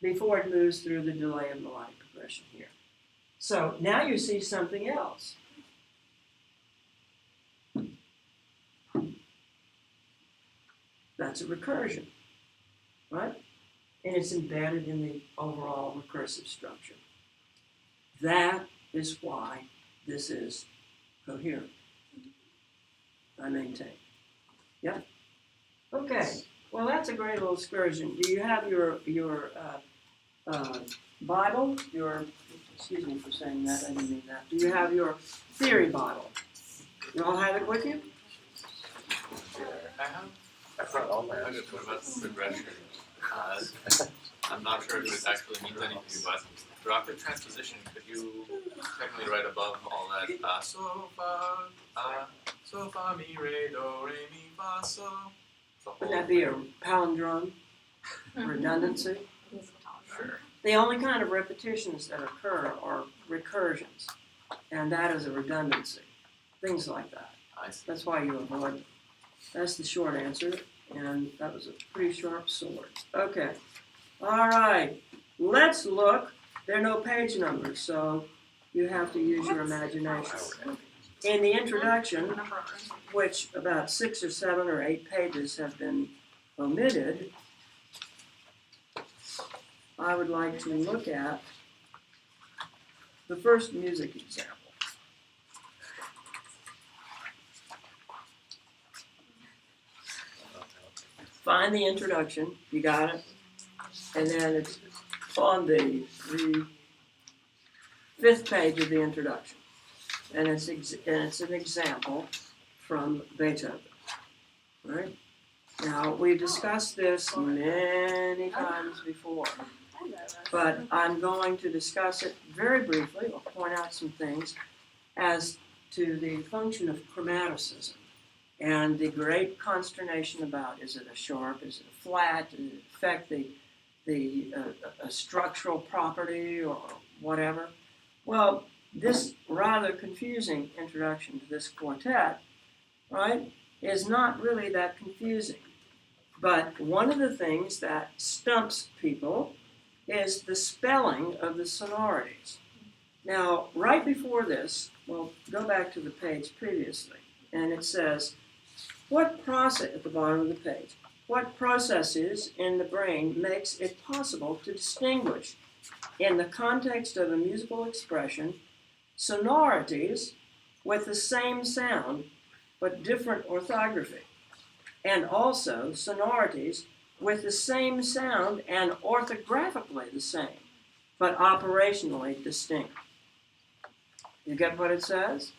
before it moves through the delay of melodic progression here. So now you see something else. That's a recursion, right? And it's embedded in the overall recursive structure. That is why this is coherent. I maintain. Yep. Okay. Well, that's a great little excursion. Do you have your Bible? Excuse me for saying that. I didn't mean that. Do you have your theory Bible? You all have it with you? I have. I brought all my I just what about the progression? I'm not sure if it actually means anything, but throughout the transposition, could you technically write above all that? So fa mi re do re mi fa so. The Would whole that be a thing? palindrome? Redundancy? Sure. The only kind of repetitions that occur are recursions, and that is a redundancy. Things like that. I see. That's why you avoid it. That's the short answer, and that was a pretty sharp sword. Okay. All right. Let's look. There are no page numbers, so you have to use your imagination. In the introduction, which about 6 or 7 or 8 pages have been omitted, I would like to look at the first music example. Find the introduction, you got it? And then it's on the 5th page of the introduction. And it's an example from Beethoven, right? Now, we've discussed this many times before, but I'm going to discuss it very briefly. I'll point out some things as to the function of chromaticism and the great consternation about, is it a sharp, is it a flat, does it affect a structural property or whatever? Well, this rather confusing introduction to this quartet, right, is not really that confusing. But one of the things that stumps people is the spelling of the sonorities. Now, right before this, well, go back to the page previously, and it says, what process, at the bottom of the page, what processes in the brain makes it possible to distinguish, in the context of a musical expression, sonorities with the same sound but different orthography, and also sonorities with the same sound and orthographically the same, but operationally distinct. You get what it says?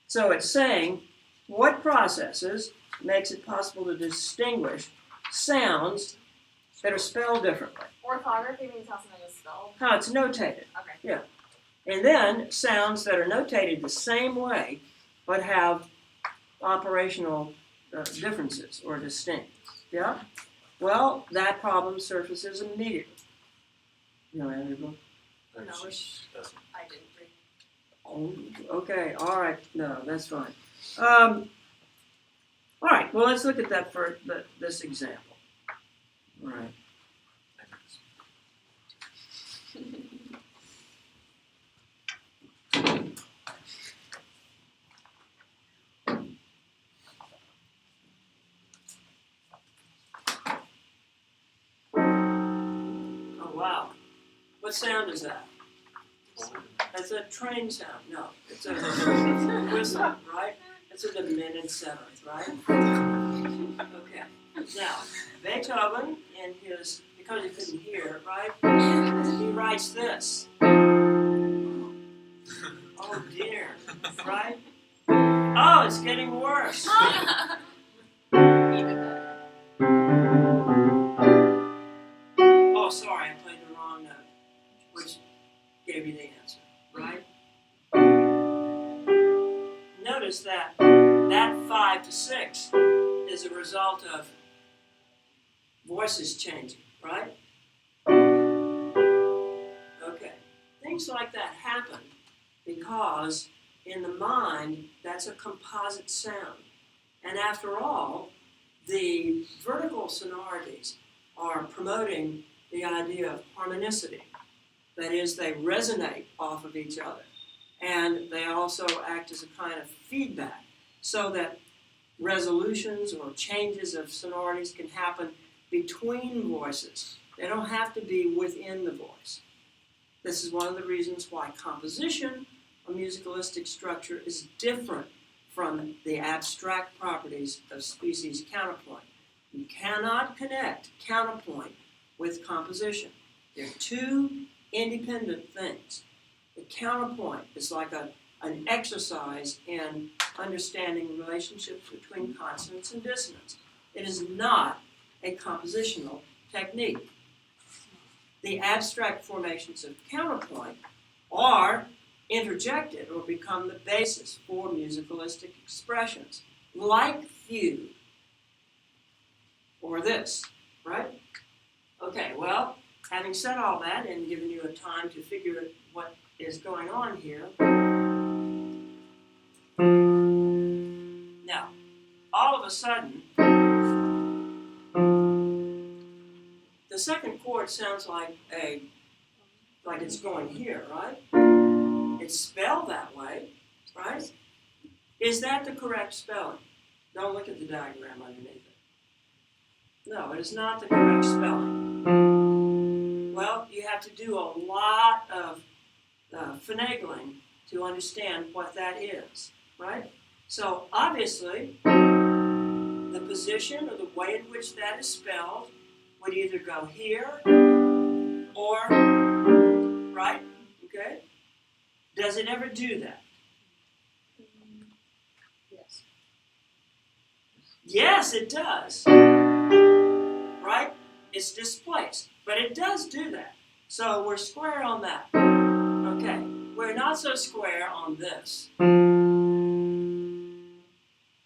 So it's saying what processes makes it possible to distinguish sounds that are spelled differently. Orthography means how something is spelled. How it's notated. Okay. And then sounds that are notated the same way but have operational differences or distinct. Yeah? Well, that problem surfaces immediately. You know, Andrew? No, I didn't bring. Oh, okay, all right, no, that's fine. All right, well, let's look at that for this example. All right. Oh, wow. What sound is that? That's a train sound. No, it's a whistle, right? It's a diminished seventh, right? Okay. Now, Beethoven, in his, because he couldn't hear, right? He writes this. Oh dear, right? Oh, it's getting worse. Even better. Oh, sorry, I played the wrong note, which gave you the answer, right? Notice that 5 to 6 is a result of voices changing, right? Okay. Things like that happen because in the mind, that's a composite sound. And after all, the vertical sonorities are promoting the idea of harmonicity. That is, they resonate off of each other. And they also act as a kind of feedback so that resolutions or changes of sonorities can happen between voices. They don't have to be within the voice. This is one of the reasons why composition or musicalistic structure is different from the abstract properties of species counterpoint. You cannot connect counterpoint with composition. They're two independent things. The counterpoint is like an exercise in understanding relationships between consonants and dissonance. It is not a compositional technique. The abstract formations of counterpoint are interjected or become the basis for musicalistic expressions, like fugue or this, right? Okay, well, having said all that and given you a time to figure what is going on here, now, all of a sudden, the second chord sounds like it's going here, right? It's spelled that way, right? Is that the correct spelling? Don't look at the diagram underneath it. No, it is not the correct spelling. Well, you have to do a lot of finagling to understand what that is, right? So obviously, the position or the way in which that is spelled would either go here or right, okay? Does it ever do that? Yes. Yes, it does. Right? It's displaced, but it does do that. So we're square on that. Okay, we're not so square on this.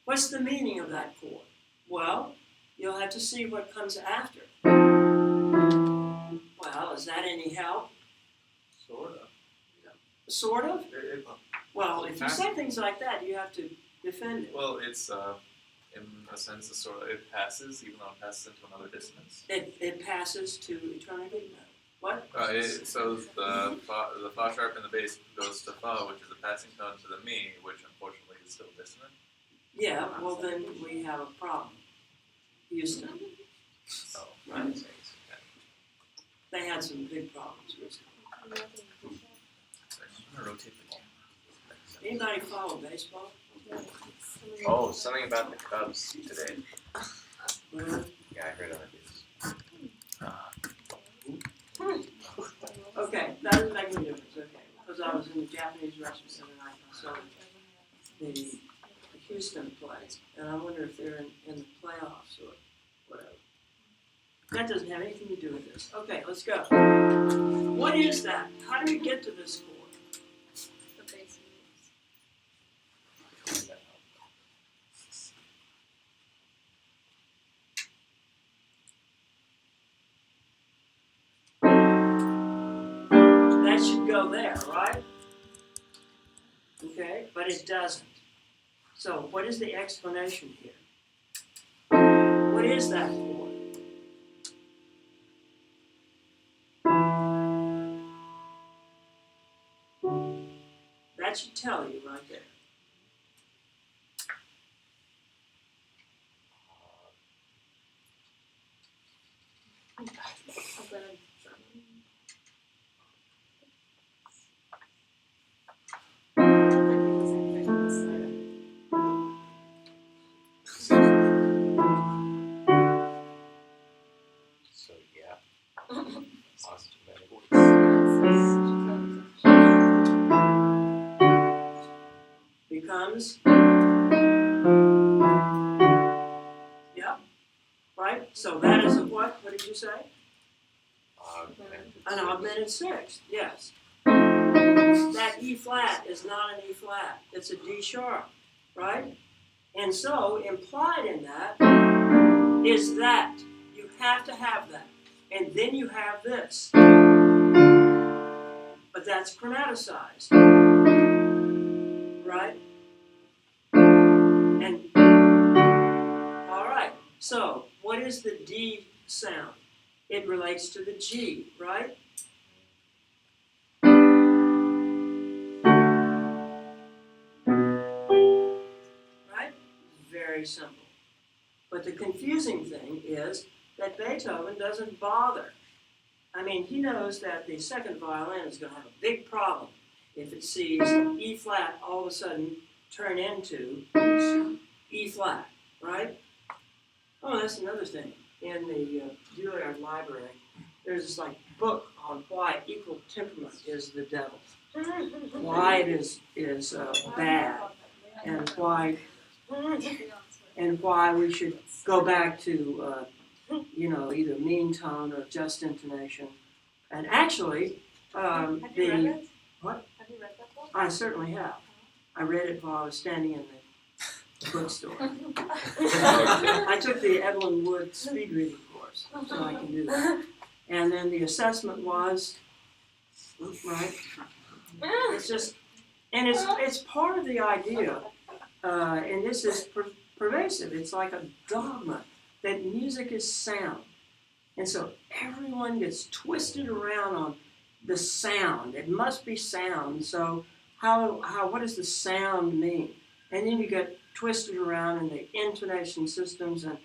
What's the meaning of that chord? Well, you'll have to see what comes after. Well, is that any help? Sort of. Sort of? It, Well, if you say things like that, you have to defend it. well, it's in a sense a sort of it passes, even though it passes into another dissonance. It passes to eternity? No. What? So the fa sharp in the bass goes to fa, which is a passing tone to the mi, which unfortunately is still dissonant. Yeah, well then we have a problem. Houston, Oh, right? They had some big problems recently. I'm gonna rotate the ball. Anybody follow baseball? Oh, something about the Cubs today. Well, Yeah, I heard on the news. okay, that doesn't make any difference, okay. Because I was in the Japanese restaurant the other night and I saw the Houston play. And I wonder if they're in the playoffs or whatever. That doesn't have anything to do with this. Okay, let's go. What is that? How do we get to this chord? The bass moves. should go there, right? Okay, but it doesn't. So what is the explanation here? What is that for? That should tell you right there. So, yeah. Awesome. Becomes, yep, right? So that is a what? What did you say? An augmented sixth, yes. That E flat is not an E flat, it's a D sharp, right? And so implied in that is that you have to have that. And then you have this. But that's chromaticized, right? And, all right, so what is the D sound? It relates to the G, right? Right? Very simple. But the confusing thing is that Beethoven doesn't bother. I mean, he knows that the second violin is going to have a big problem if it sees E flat all of a sudden turn into E flat, right? Oh, that's another thing. In the Juilliard library, there's this like book on why equal temperament is the devil, why it is bad, and why we should go back to either mean tone or just intonation. And actually, Have you read it? what? Have you read that book? I certainly have. I read it while I was standing in the bookstore. I took the Evelyn Wood speed reading course, so I can do that. And then the assessment was, right? It's just, and it's part of the idea, and this is pervasive. It's like a dogma that music is sound. And so everyone gets twisted around on the sound. It must be sound. So what does the sound mean? And then you get twisted around in the intonation systems and,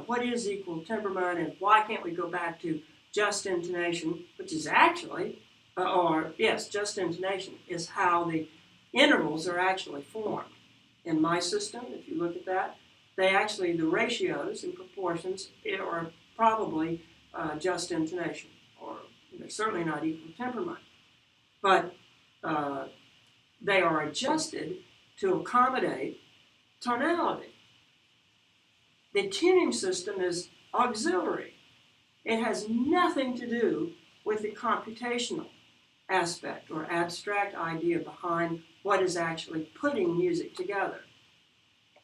what is equal temperament and why can't we go back to just intonation, which is actually, just intonation is how the intervals are actually formed. In my system, if you look at that, the ratios and proportions are probably just intonation, or they're certainly not equal temperament. But they are adjusted to accommodate tonality. The tuning system is auxiliary. It has nothing to do with the computational aspect or abstract idea behind what is actually putting music together.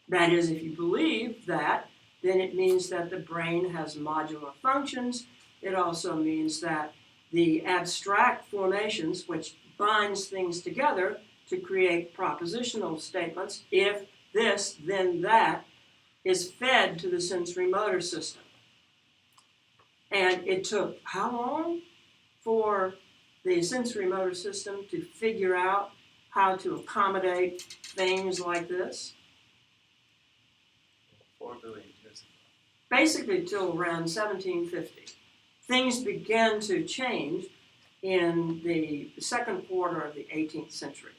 That is, if you believe that, then it means that the brain has modular functions. It also means that the abstract formations, which binds things together to create propositional statements, if this, then that, is fed to the sensory motor system. And it took how long for the sensory motor system to figure out how to accommodate things like this? 4 billion years ago. Basically till around 1750. Things began to change in the second quarter of the 18th century.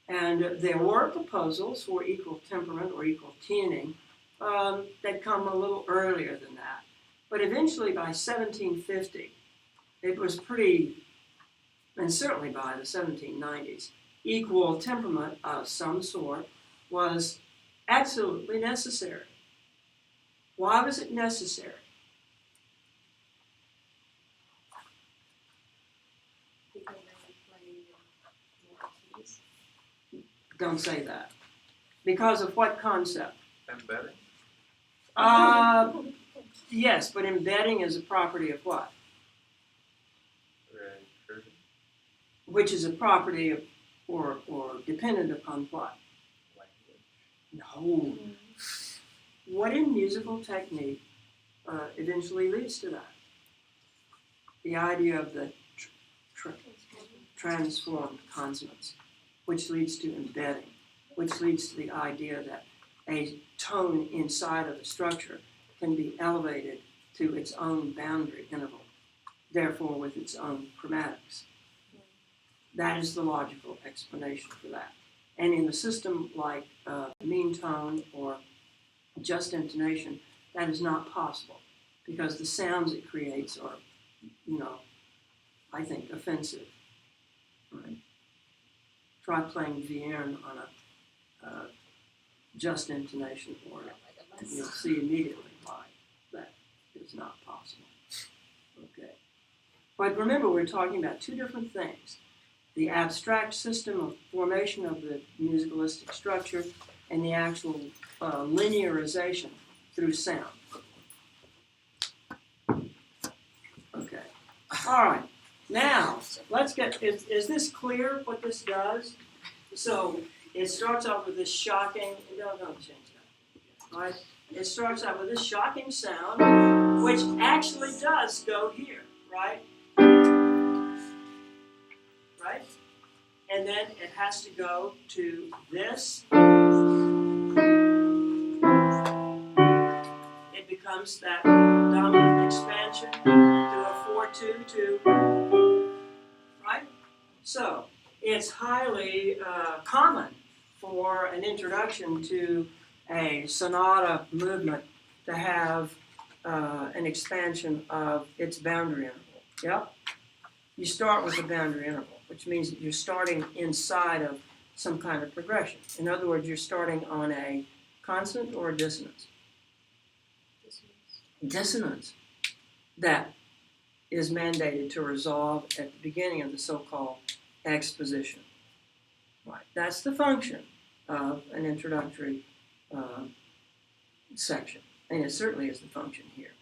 And there were proposals for equal temperament or equal tuning that come a little earlier than that. But eventually by 1750, it was pretty, and certainly by the 1790s, equal temperament of some sort was absolutely necessary. Why was it necessary? Because they play more keys. Don't say that. Because of what concept? Embedding? Yes, but embedding is a property of what? Recursion? which is a property of, or dependent upon what? No. What in musical technique eventually leads to that? The idea of the transformed consonants, which leads to embedding, which leads to the idea that a tone inside of a structure can be elevated to its own boundary interval, therefore with its own chromatics. That is the logical explanation for that. And in a system like mean tone or just intonation, that is not possible because the sounds it creates are, I think, offensive. Right? Try playing Vierne on a just intonation order, and you'll see immediately why that is not possible. Okay. But remember, we're talking about two different things. The abstract system of formation of the musicalistic structure and the actual linearization through sound. Okay. All right. Now, let's get, is this clear what this does? So, it starts off with this shocking, don't change that. All right? It starts out with this shocking sound, which actually does go here, right? Right? And then it has to go to this. It becomes that dominant expansion to a 4-2-2, right? So it's highly common for an introduction to a sonata movement to have an expansion of its boundary interval. Yep. You start with a boundary interval, which means that you're starting inside of some kind of progression. In other words, you're starting on a consonant or a dissonance. Dissonance that is mandated to resolve at the beginning of the so-called exposition. Right. That's the function of an introductory section, and it certainly is the function here.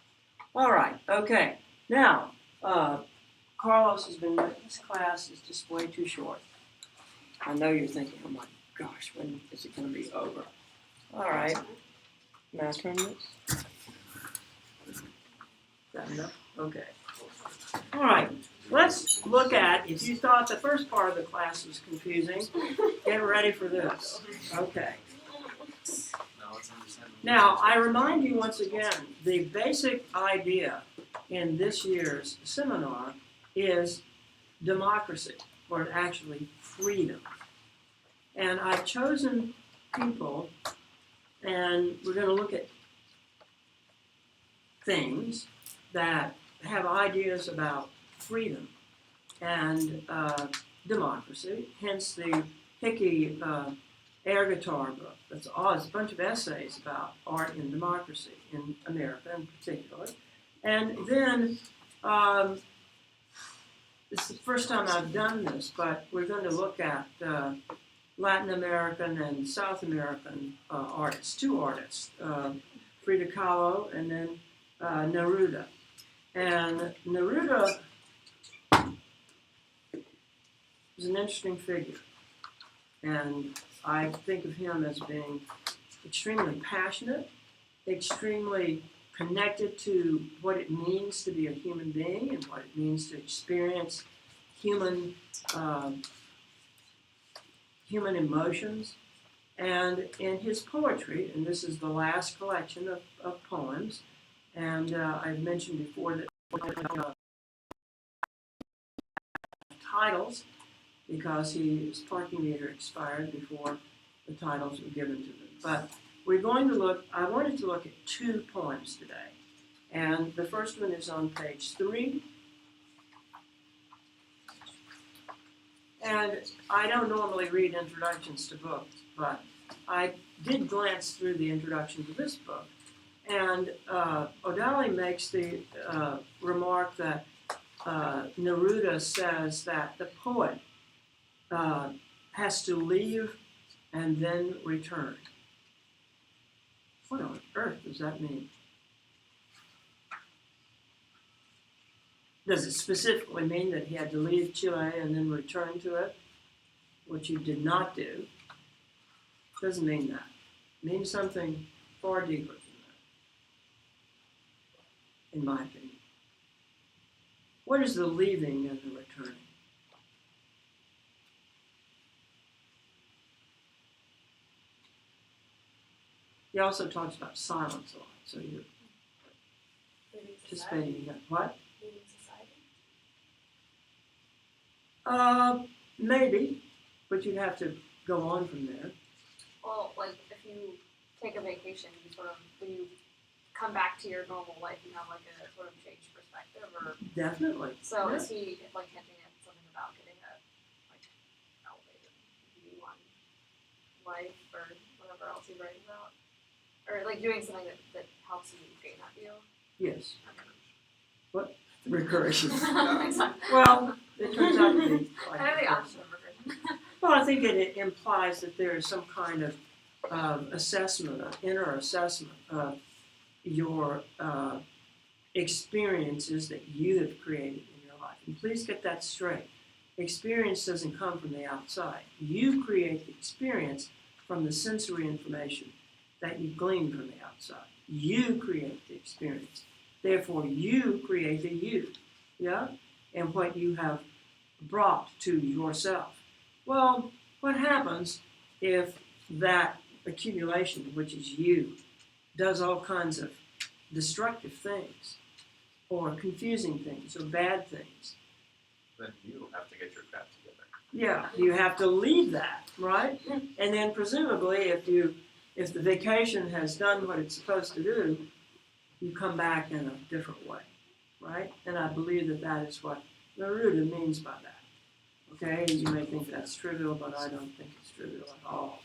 All right. Okay. Now, Carlos has been with this class is just way too short. I know you're thinking, oh my gosh, when is it going to be over? All right. May I turn this? Is that enough? Okay. All right. Let's look at, if you thought the first part of the class was confusing, get ready for this. Okay. Now, I remind you once again, the basic idea in this year's seminar is democracy, or actually freedom. And I've chosen people, and we're going to look at things that have ideas about freedom and democracy, hence the Hickey air guitar book. It's a bunch of essays about art and democracy in America in particular. And then, it's the first time I've done this, but we're going to look at Latin American and South American artists, two artists, Frida Kahlo and then Neruda. And Neruda is an interesting figure. And I think of him as being extremely passionate, extremely connected to what it means to be a human being and what it means to experience human emotions. And in his poetry, and this is the last collection of poems, and I've mentioned before that titles, because his parking meter expired before the titles were given to them. But we're going to look, I wanted to look at two poems today. And the first one is on page 3. And I don't normally read introductions to books, but I did glance through the introduction to this book. And O'Dowley makes the remark that Neruda says that the poet has to leave and then return. What on earth does that mean? Does it specifically mean that he had to leave Chile and then return to it, which he did not do? Doesn't mean that. It means something far deeper than that, in my opinion. What is the leaving and the returning? He also talks about silence a lot, so you're Leaving society. participating in that. What? Leaving society. Maybe, but you'd have to go on from there. Well, like if you take a vacation, you sort of when you come back to your normal life, you have like a sort of changed perspective, or Definitely. so Yeah. is he like hinting at something about getting a like elevated view on life or whatever else he's writing about, or like doing something that helps you gain that view? Yes. Recursion. Makes sense. Well, it turns out to be like Kind of the recursion. opposite of recursion. Well, I think it implies that there is some kind of assessment, an inner assessment of your experiences that you have created in your life. And please get that straight. Experience doesn't come from the outside. You create the experience from the sensory information that you glean from the outside. You create the experience. Therefore, you create the you. Yeah? And what you have brought to yourself. Well, what happens if that accumulation, which is you, does all kinds of destructive things, or confusing things, or bad things? Then you have to get your crap together. Yeah, you have to leave that, right? And then presumably, if the vacation has done what it's supposed to do, you come back in a different way, right? And I believe that that is what Neruda means by that. Okay, you may think that's trivial, but I don't think it's trivial at all.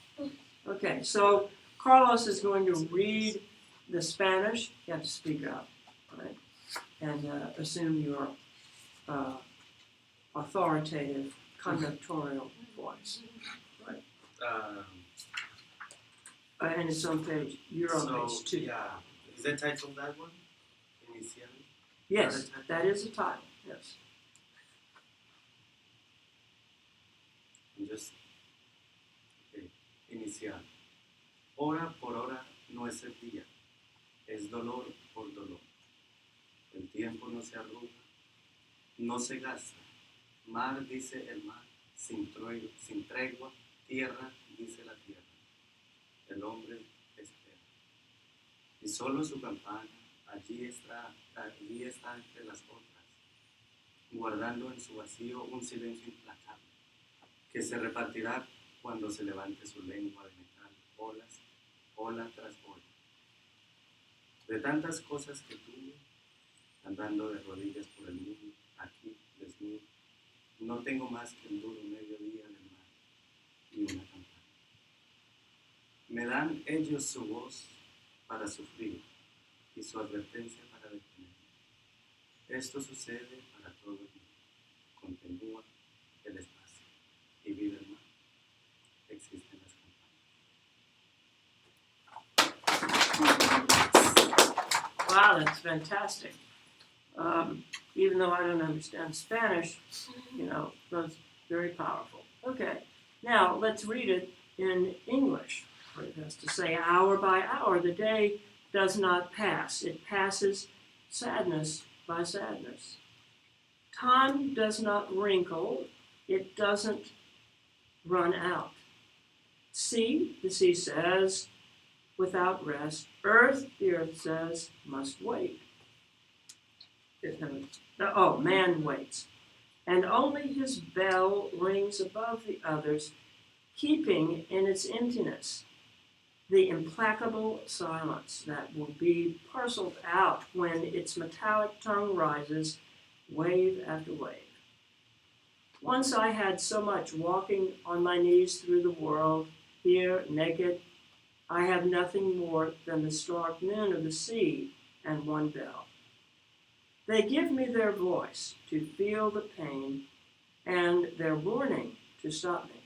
Okay, so Carlos is going to read the Spanish. You have to speak up, right? And assume your authoritative, conductorial voice. And it's on page, you're on page 2. Yeah, is the title that one? Inicial. Yes, that is the title, yes. Just, okay. Inicial. Hora por hora no es el día, es dolor por dolor. El tiempo no se arruga, no se gasta. Mar dice el mar, sin tregua, tierra dice la tierra. El hombre espera. Y solo su campana allí está entre las otras, guardando en su vacío un silencio implacable, que se repartirá cuando se levante su lengua de metal, ola tras ola. De tantas cosas que tuve, andando de rodillas por el mundo, aquí, desnudo, no tengo más que el duro mediodía del mar y una campana. Me dan ellos su voz para sufrir y su advertencia para detener. Esto sucede para todo el mundo. Continúa el espacio y vive el mar. Existen las campanas. Wow, that's fantastic. Even though I don't understand Spanish, that's very powerful. Okay, now let's read it in English. It has to say, hour by hour, the day does not pass. It passes sadness by sadness. Time does not wrinkle. It doesn't run out. Sea, the sea says, without rest. Earth, the earth says, must wait. Man waits. And only his bell rings above the others, keeping in its emptiness the implacable silence that will be parceled out when its metallic tongue rises, wave after wave. Once I had so much walking on my knees through the world, here, naked, I have nothing more than the stark noon of the sea and one bell. They give me their voice to feel the pain and their warning to stop me.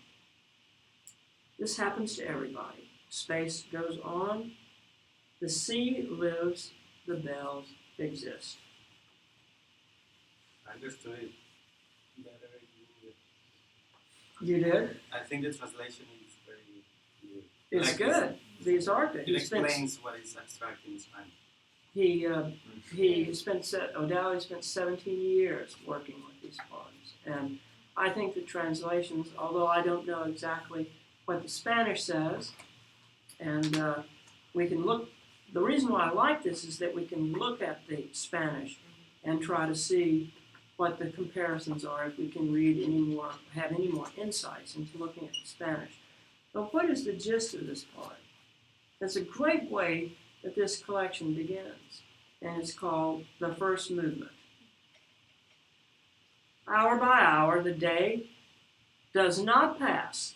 This happens to everybody. Space goes on. The sea lives. The bells exist. I understood it better. You did? I think the translation is very good. It's Like good. These are good. It He spent, explains what is abstract in Spanish. he spent O'Dowd spent 17 years working with these poems, and I think the translations, although I don't know exactly what the Spanish says, and we can look. The reason why I like this is that we can look at the Spanish and try to see what the comparisons are, if we can read any more, have any more insights into looking at the Spanish. But what is the gist of this poem? It's a great way that this collection begins, and it's called The First Movement. Hour by hour, the day does not pass.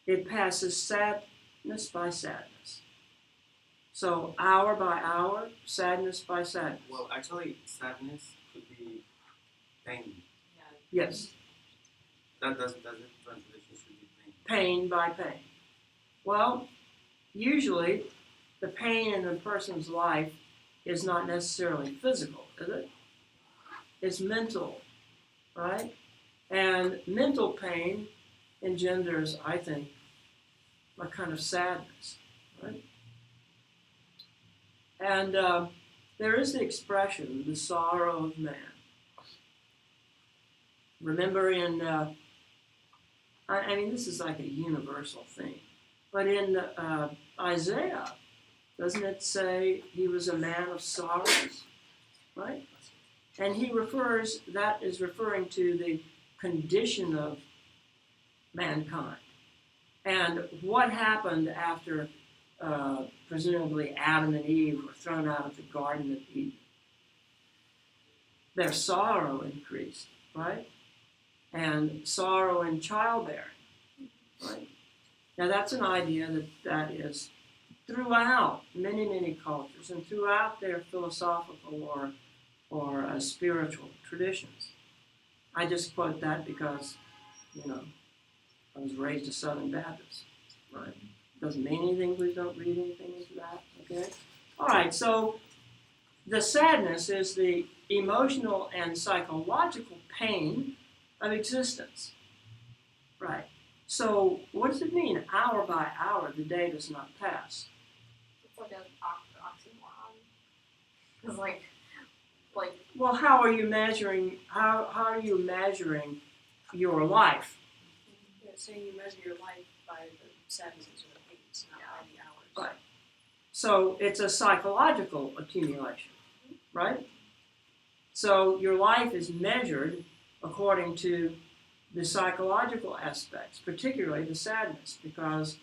It passes sadness by sadness. So hour by hour, sadness by sadness. Well, actually, sadness could be pain. Yes, That the translation should be pain. pain by pain. Well, usually the pain in a person's life is not necessarily physical, is it? It's mental, right? And mental pain engenders, I think, a kind of sadness, right? And there is the expression, the sorrow of man. Remember in, I mean, this is like a universal thing, but in Isaiah, doesn't it say he was a man of sorrows, right? And he refers, that is referring to the condition of mankind. And what happened after presumably Adam and Eve were thrown out of the Garden of Eden? Their sorrow increased, right? And sorrow in childbearing, right? Now that's an idea that is throughout many, many cultures and throughout their philosophical or spiritual traditions. I just quote that because, I was raised a Southern Baptist, right? Doesn't mean anything, please don't read anything into that, okay? All right, so the sadness is the emotional and psychological pain of existence, right? So what does it mean, hour by hour, the day does not pass? It's like an oxymoron. It's like Well, how are you measuring, how are you measuring your life? Yeah, saying you measure your life by the sadnesses or the pains, not by the hours. Right. So it's a psychological accumulation, right? So your life is measured according to the psychological aspects, particularly the sadness, because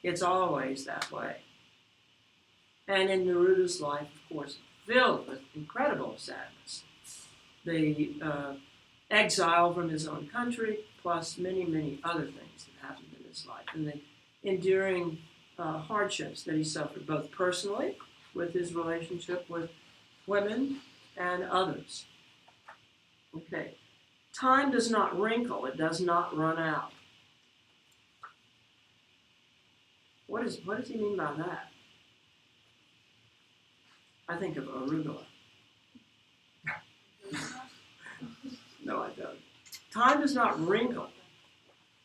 it's always that way. And in Neruda's life, of course, filled with incredible sadness. The exile from his own country, plus many, many other things that happened in his life, and the enduring hardships that he suffered, both personally, with his relationship with women and others. Okay. Time does not wrinkle, it does not run out. What does he mean by that? I think of arugula. No, I don't. Time does not wrinkle.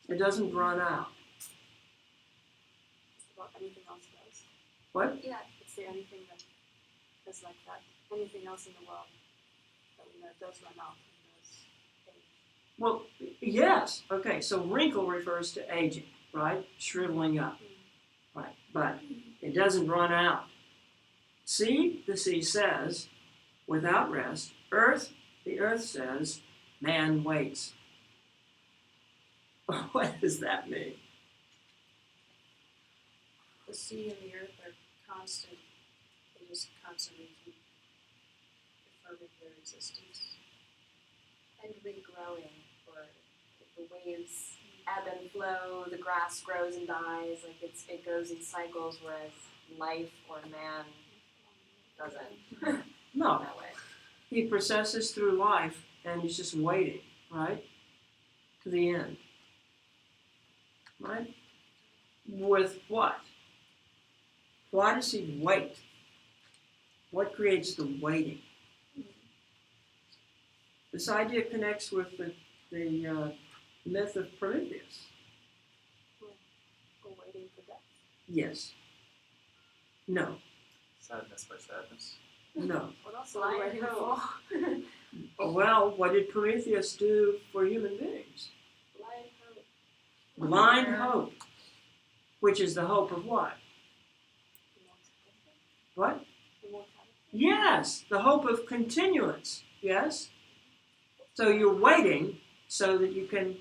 It doesn't run out. About anything else does. What? yeah. Is there anything that is like that? Anything else in the world that we know does run out and does age? Well, yes. Okay, so wrinkle refers to aging, right? Shriveling up. Right. But it doesn't run out. Sea, the sea says, without rest. Earth, the earth says, man waits. What does that mean? The sea and the earth are constant. They just constantly keep affirming their existence. And regrowing, or the waves ebb and flow, the grass grows and dies, it goes in cycles, whereas life or man doesn't No. that way. He processes through life and he's just waiting, right? To the end. Right? With what? Why does he wait? What creates the waiting? This idea connects with the myth of Prometheus. Or waiting for death. Yes. No. Sadness by sadness. No. What else are we waiting for? Well, what did Prometheus do for human beings? Blind hope. Blind hope. Which is the hope of what? What? Immortality. Yes, the hope of continuance. Yes? So you're waiting so that you can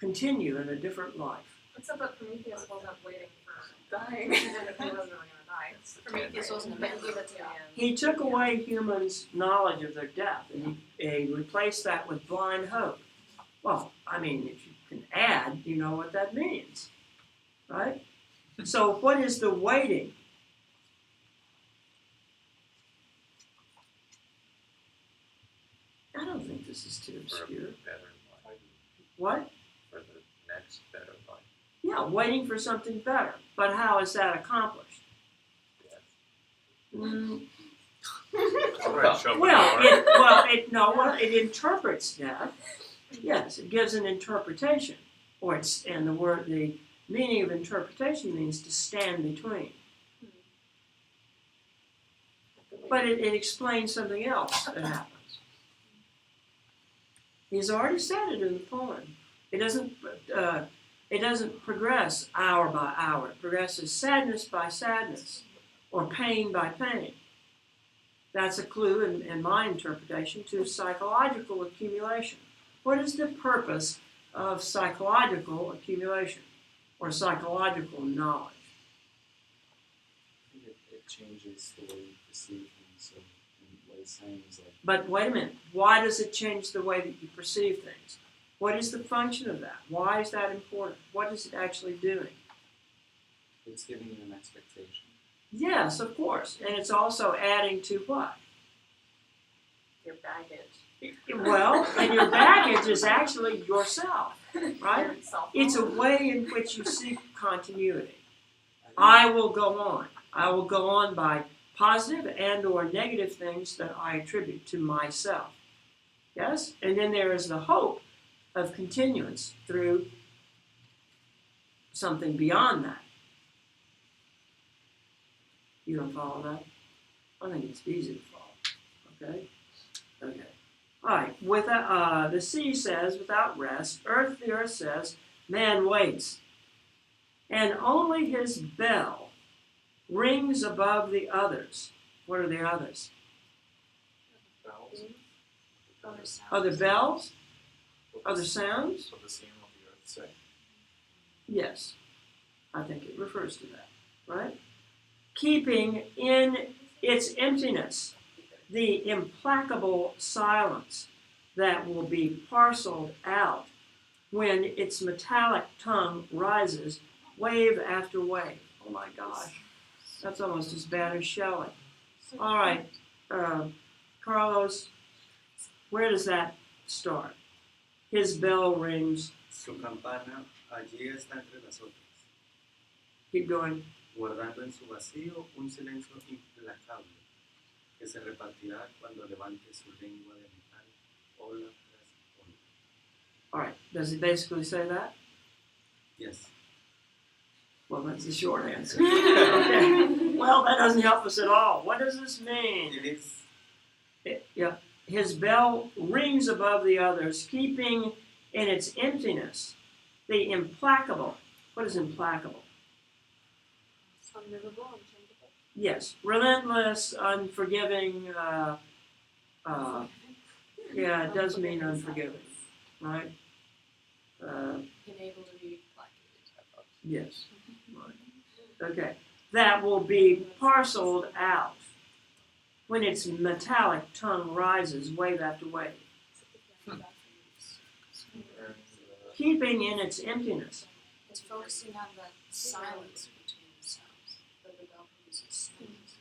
continue in a different life. Except that Prometheus wasn't waiting for dying. He wasn't really gonna die. Prometheus wasn't a But man. he gave it to him. He took away humans' knowledge of their death and he replaced that with blind hope. Well, I mean, if you can add, you know what that means, right? So what is the waiting? I don't think this is too For a obscure. better life, What? for the next better life. Yeah, waiting for something better. But how is that accomplished? Yes. Mm, Alright, Schopenhauer. it interprets death. Yes, it gives an interpretation, the meaning of interpretation means to stand between. But it explains something else that happens. He's already said it in the poem. It doesn't progress hour by hour. It progresses sadness by sadness, or pain by pain. That's a clue, in my interpretation, to psychological accumulation. What is the purpose of psychological accumulation or psychological knowledge? I think it changes the way you perceive things. So, what it's saying is like, But wait a minute, why does it change the way that you perceive things? What is the function of that? Why is that important? What is it actually doing? it's giving you an expectation. Yes, of course. And it's also adding to what? Your baggage. Well, and your baggage is actually yourself, right? Your self- It's a way in which you seek continuity. I will go on. I will go on by positive and or negative things that I attribute to myself. Yes? And then there is the hope of continuance through something beyond that. You don't follow that? I think it's easy to follow. Okay? Okay. All right. The sea says, without rest. The earth says, man waits. And only his bell rings above the others. What are the others? Bells. Other sounds. Other bells? What Other does- sounds? What does the scene of the earth say? Yes. I think it refers to that. Right? Keeping in its emptiness the implacable silence that will be parceled out when its metallic tongue rises wave after wave. Oh my gosh. That's almost as bad as Shelley. All right, Carlos, where does that start? His bell rings. Su campana allí está entre las otras, Keep going. guardando en su vacío un silencio implacable que se repartirá cuando levante su lengua de metal, ola tras ola. All right, does it basically say that? Yes. Well, that's the short answer. Okay. Well, that doesn't help us at all. What does this mean? It is. Yeah. His bell rings above the others, keeping in its emptiness the implacable. What is implacable? Unmovable, unchangeable. Yes, relentless, unforgiving. Yeah, it does mean unforgiving, right? Unable to be placated. Yes. Right. Okay. That will be parceled out when its metallic tongue rises wave after wave, And keeping in its emptiness. It's focusing on the silence between the sounds. The bell produces sounds.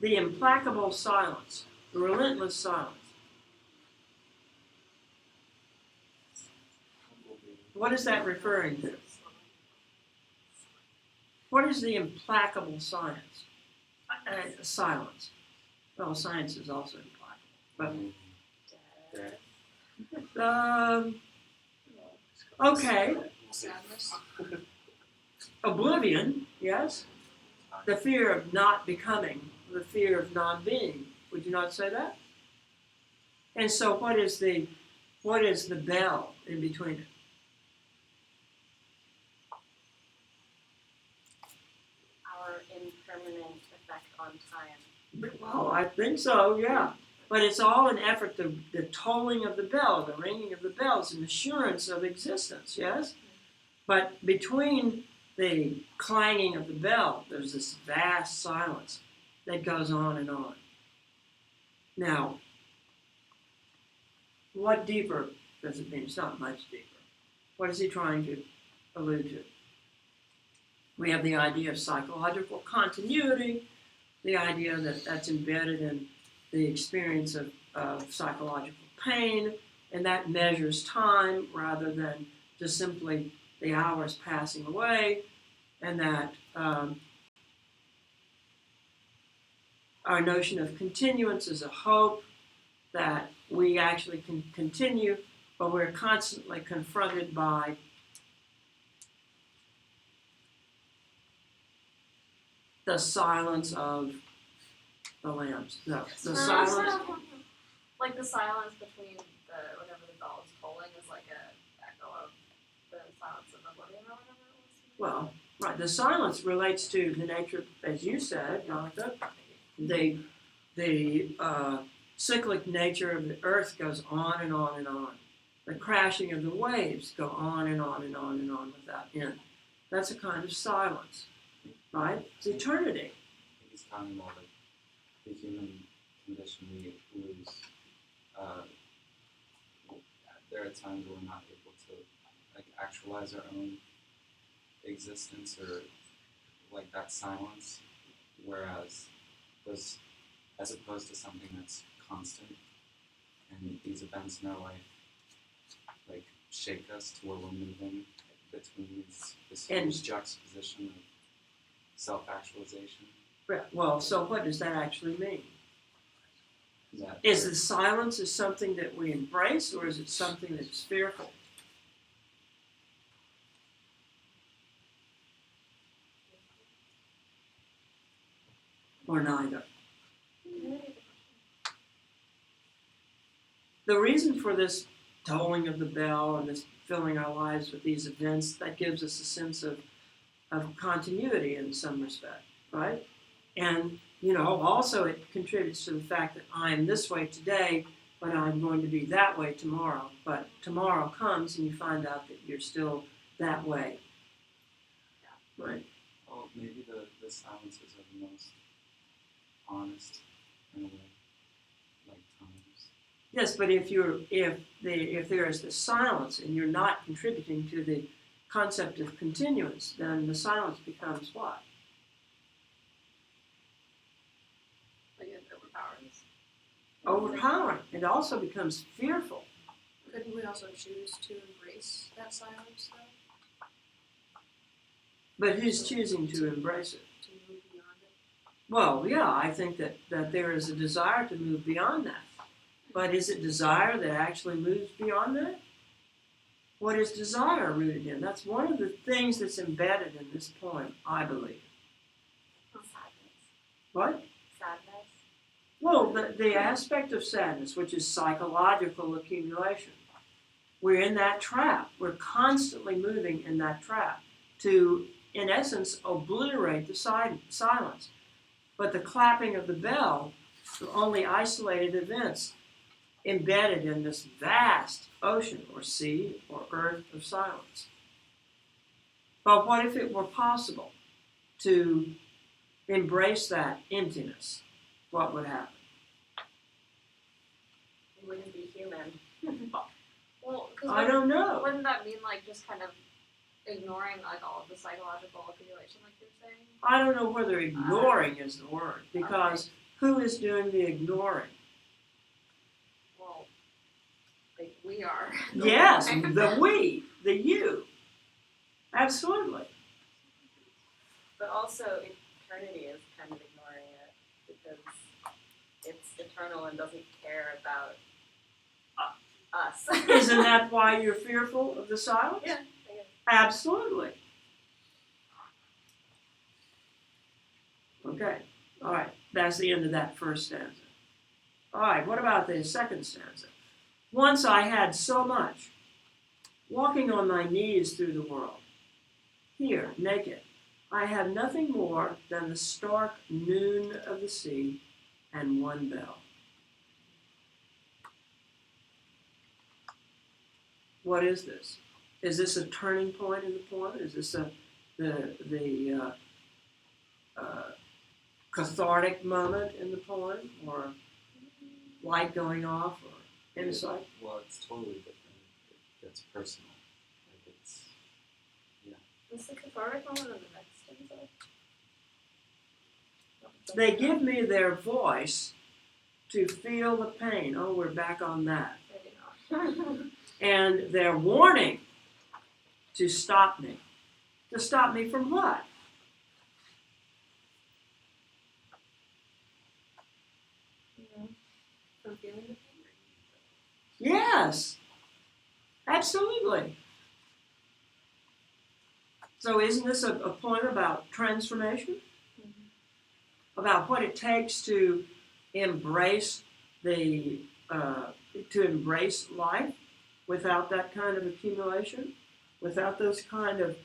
The implacable silence, the relentless silence. What is that referring to? What is the implacable silence? Silence. Well, science is also implacable. But Death. okay, Sadness. oblivion, yes. The fear of not becoming, the fear of non-being. Would you not say that? And so, what is the bell in between it? Our impermanent effect on time. Well, I think so, yeah. But it's all an effort, the tolling of the bell, the ringing of the bell is an assurance of existence, yes? But between the clanging of the bell, there's this vast silence that goes on and on. Now, what deeper does it mean? It's not much deeper. What is he trying to allude to? We have the idea of psychological continuity, the idea that that's embedded in the experience of psychological pain, and that measures time rather than just simply the hours passing away, and that our notion of continuance is a hope that we actually can continue, but we're constantly confronted by the silence of the lambs. No, the silence. Like the silence between whenever the bell is tolling is like a echo of the silence of oblivion or whatever it was. Well, right. The silence relates to the nature, as you said, Jonathan. The cyclic nature of the earth goes on and on and on. The crashing of the waves go on and on and on and on without end. That's a kind of silence, right? It's eternity. He's talking about like the human condition we lose. There are times where we're not able to like actualize our own existence or like that silence, whereas those, as opposed to something that's constant, and these events in our life like shake us to where we're moving between this huge juxtaposition of self-actualization. Well, so what does that actually mean? That Is the silence is something that we embrace, or is it something that's fearful? Or neither? The reason for this tolling of the bell and this filling our lives with these events, that gives us a sense of continuity in some respect, right? And, also it contributes to the fact that I am this way today, but I'm going to be that way tomorrow. But tomorrow comes and you find out that you're still that way, right? well, maybe the silences are the most honest in a way, like times. Yes, but if there is the silence and you're not contributing to the concept of continuance, then the silence becomes what? Like it overpowers. Overpowering. It also becomes fearful. Couldn't we also choose to embrace that silence, though? But who's choosing to embrace it? To move beyond it? Well, yeah, I think that there is a desire to move beyond that. But is it desire that actually moves beyond that? What is desire rooted in? That's one of the things that's embedded in this poem, I believe. Sadness. What? Sadness. Well, the aspect of sadness, which is psychological accumulation. We're in that trap. We're constantly moving in that trap to, in essence, obliterate the silence. But the clapping of the bell are only isolated events embedded in this vast ocean or sea or earth of silence. But what if it were possible to embrace that emptiness? What would happen? It wouldn't be human. Well, because I don't know. wouldn't that mean like just kind of ignoring like all of the psychological accumulation, like you're saying? I don't know whether ignoring is the word, because who is doing the ignoring? Well, like we are. Yes, the we, the you. Absolutely. But also eternity is kind of ignoring it because it's eternal and doesn't care about us. Isn't that why you're fearful of the silence? Yeah, I guess. Absolutely. Okay, all right, that's the end of that first stanza. All right, what about the second stanza? Once I had so much, walking on my knees through the world. Here, naked, I have nothing more than the stark noon of the sea and one bell. What is this? Is this a turning point in the poem? Is this the cathartic moment in the poem, or light going off, or insight? Well, it's totally different. It's personal. Like it's, Is the cathartic moment in the next stanza? They give me their voice to feel the pain. Oh, we're back on that. Maybe not. And their warning to stop me. To stop me from what? From feeling the pain. Yes, absolutely. So isn't this a point about transformation? About what it takes to embrace to embrace life without that kind of accumulation, without those kind of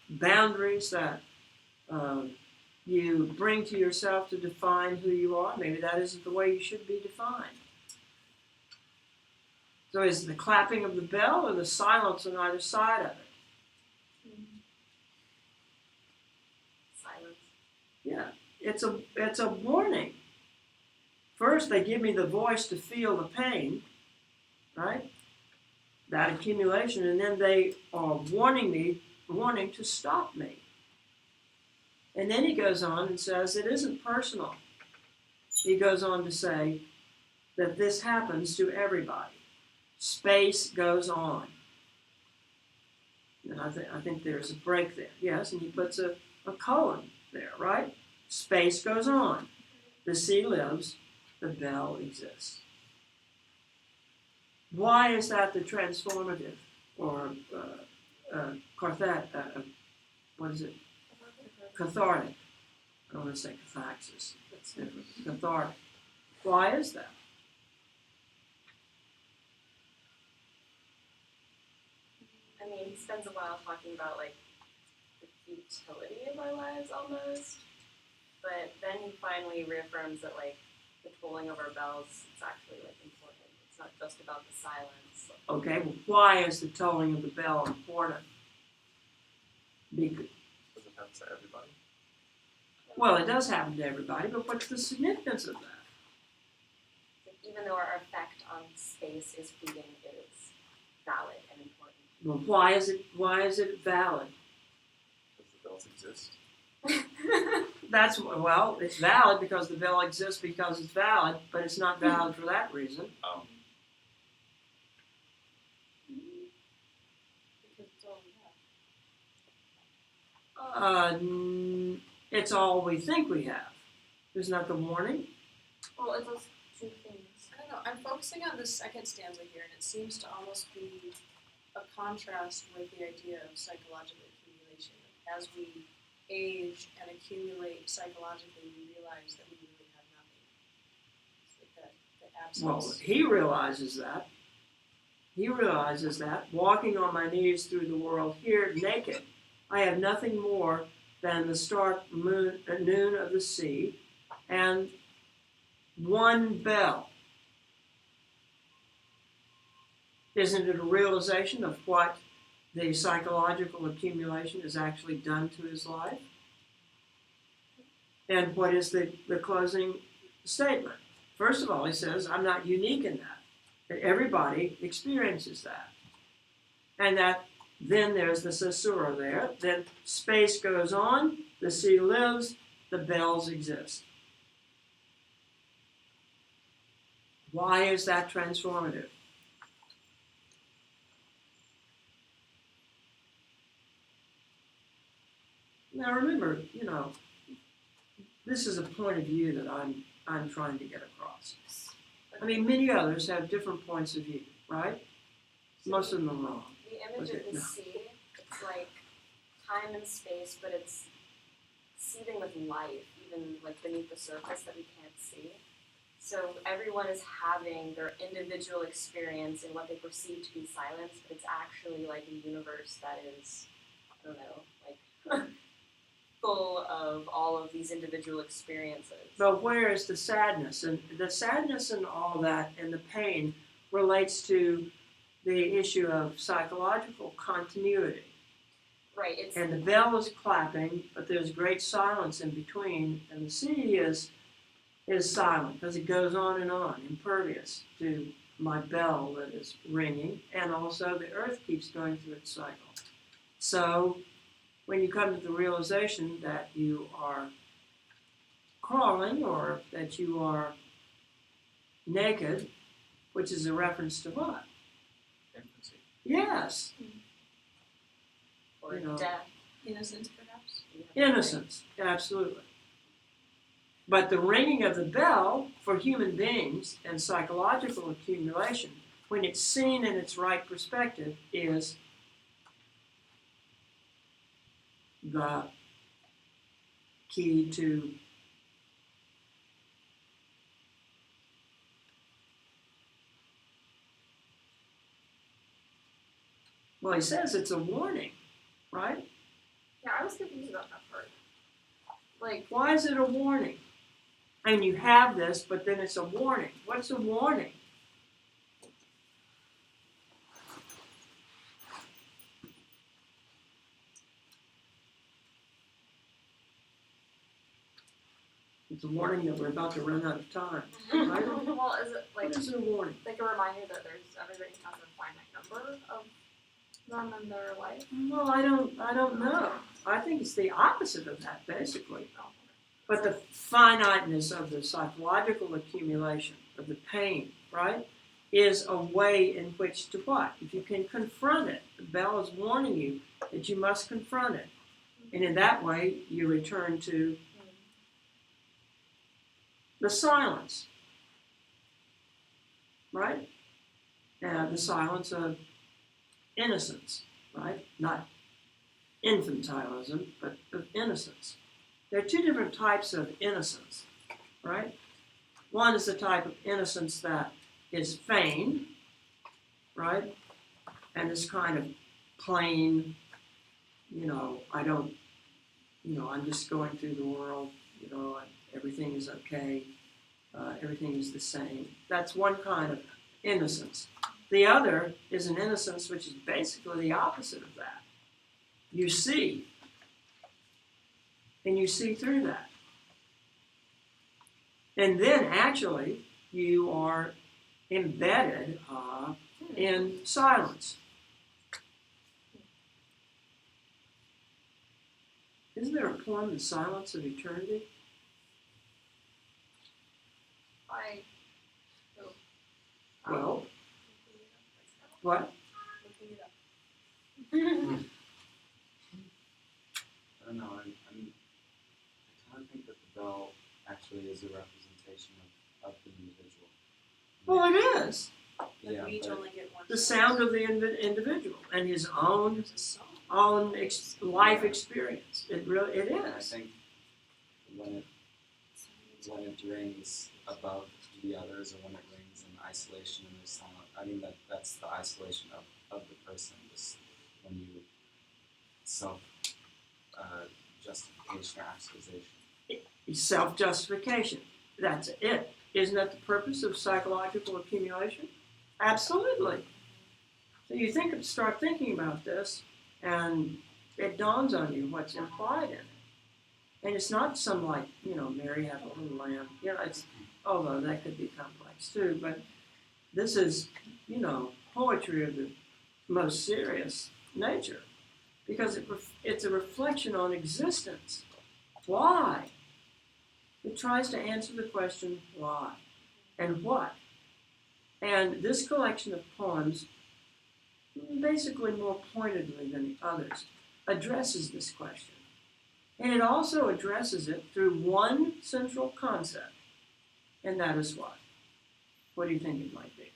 boundaries that you bring to yourself to define who you are. Maybe that isn't the way you should be defined. So is it the clapping of the bell or the silence on either side of it? Silence. Yeah, it's a warning. First, they give me the voice to feel the pain, right? That accumulation, and then they are warning to stop me. And then he goes on and says it isn't personal. He goes on to say that this happens to everybody. Space goes on. And I think there's a break there. Yes, and he puts a colon there, right? Space goes on. The sea lives, the bell exists. Why is that the transformative or what is it? Cathartic. I don't want to say catharsis. That's different. Cathartic. Why is that? I mean, he spends a while talking about like the futility of our lives almost, but then he finally reaffirms that like the tolling of our bells is actually like important. It's not just about the silence. Okay, well, why is the tolling of the bell important? Because, Does it happen to everybody? well, it does happen to everybody, but what's the significance of that? Like, even though our effect on space is fleeting, it is valid and important. Well, why is it valid? Does the bells exist? It's valid because the bell exists because it's valid, but it's not valid for that reason. Oh. Because it's all we have. It's all we think we have. Isn't that the warning? Well, it's those two things. I don't know, I'm focusing on the second stanza here, and it seems to almost be a contrast with the idea of psychological accumulation. As we age and accumulate psychologically, we realize that we really have nothing. It's like the absence. Well, he realizes that. He realizes that. Walking on my knees through the world here, naked, I have nothing more than the stark noon of the sea and one bell. Isn't it a realization of what the psychological accumulation has actually done to his life? And what is the closing statement? First of all, he says, I'm not unique in that everybody experiences that. And that then there's the caesura there. Then space goes on, the sea lives, the bells exist. Why is that transformative? Now remember, this is a point of view that I'm I'm trying to get across. I mean, many others have different points of view, right? Most of them are wrong. The image Okay, of the no. sea, it's like time and space, but it's seething with life, even like beneath the surface that we can't see. So everyone is having their individual experience in what they perceive to be silence, but it's actually like a universe that is, I don't know, like full of all of these individual experiences. But where is the sadness? And the sadness and all that and the pain relates to the issue of psychological continuity. Right, it's And the bell is clapping, but there's great silence in between, and the sea is silent because it goes on, impervious to my bell that is ringing, and also the earth keeps going through its cycle. So when you come to the realization that you are crawling or that you are naked, which is a reference to what? Infancy. Yes, or you know. death. Innocence, perhaps? innocence, absolutely. But the ringing of the bell for human beings and psychological accumulation, when it's seen in its right perspective, is the key to well, he says it's a warning, right? Yeah, I was confused about that part. Like, Why is it a warning? And you have this, but then it's a warning. What's a warning? It's a warning that we're about to run out of time. Right? well, is it like What is a warning? like a reminder that there's everybody has a finite number of them in their life? Well, I don't know. I think it's the opposite of that, basically. But the finiteness of the psychological accumulation, of the pain, right, is a way in which to what? If you can confront it, the bell is warning you that you must confront it. And in that way, you return to the silence, right? The silence of innocence, right? Not infantilism, but of innocence. There are two different types of innocence, right? One is the type of innocence that is feigned, right? And is kind of plain, I'm just going through the world, everything is okay, everything is the same. That's one kind of innocence. The other is an innocence which is basically the opposite of that. You see, and you see through that. And then actually, you are embedded in silence. Isn't there a poem, The Silence of Eternity? By Well, what? looking it up. I don't know. I kind of think that the bell actually is a representation of the individual. Well, it is. Yeah, We each but only get one. The sound of the individual and his own There's a song. life experience. It I is. think when it rings above the others, or when it rings in isolation and there's silence, I mean that's the isolation of the person. Just when you self justification or actualization. Self-justification. That's it. Isn't that the purpose of psychological accumulation? Absolutely. So you start thinking about this, and it dawns on you what's implied in it. And it's not some Mary had a little lamb. Although that could be complex too, but this is, poetry of the most serious nature, because it's a reflection on existence. Why? It tries to answer the question, why? And what? And this collection of poems, basically more pointedly than the others, addresses this question. And it also addresses it through one central concept. And that is what? What do you think it might be?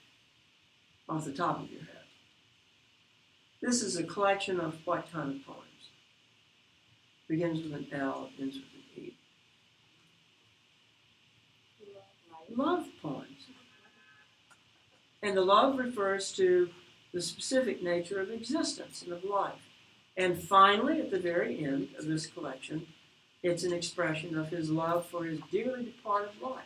Off the top of your head. This is a collection of what kind of poems? Begins with an L, ends with an E. Love poems. And the love refers to the specific nature of existence and of life. And finally, at the very end of this collection, it's an expression of his love for his dearly departed life.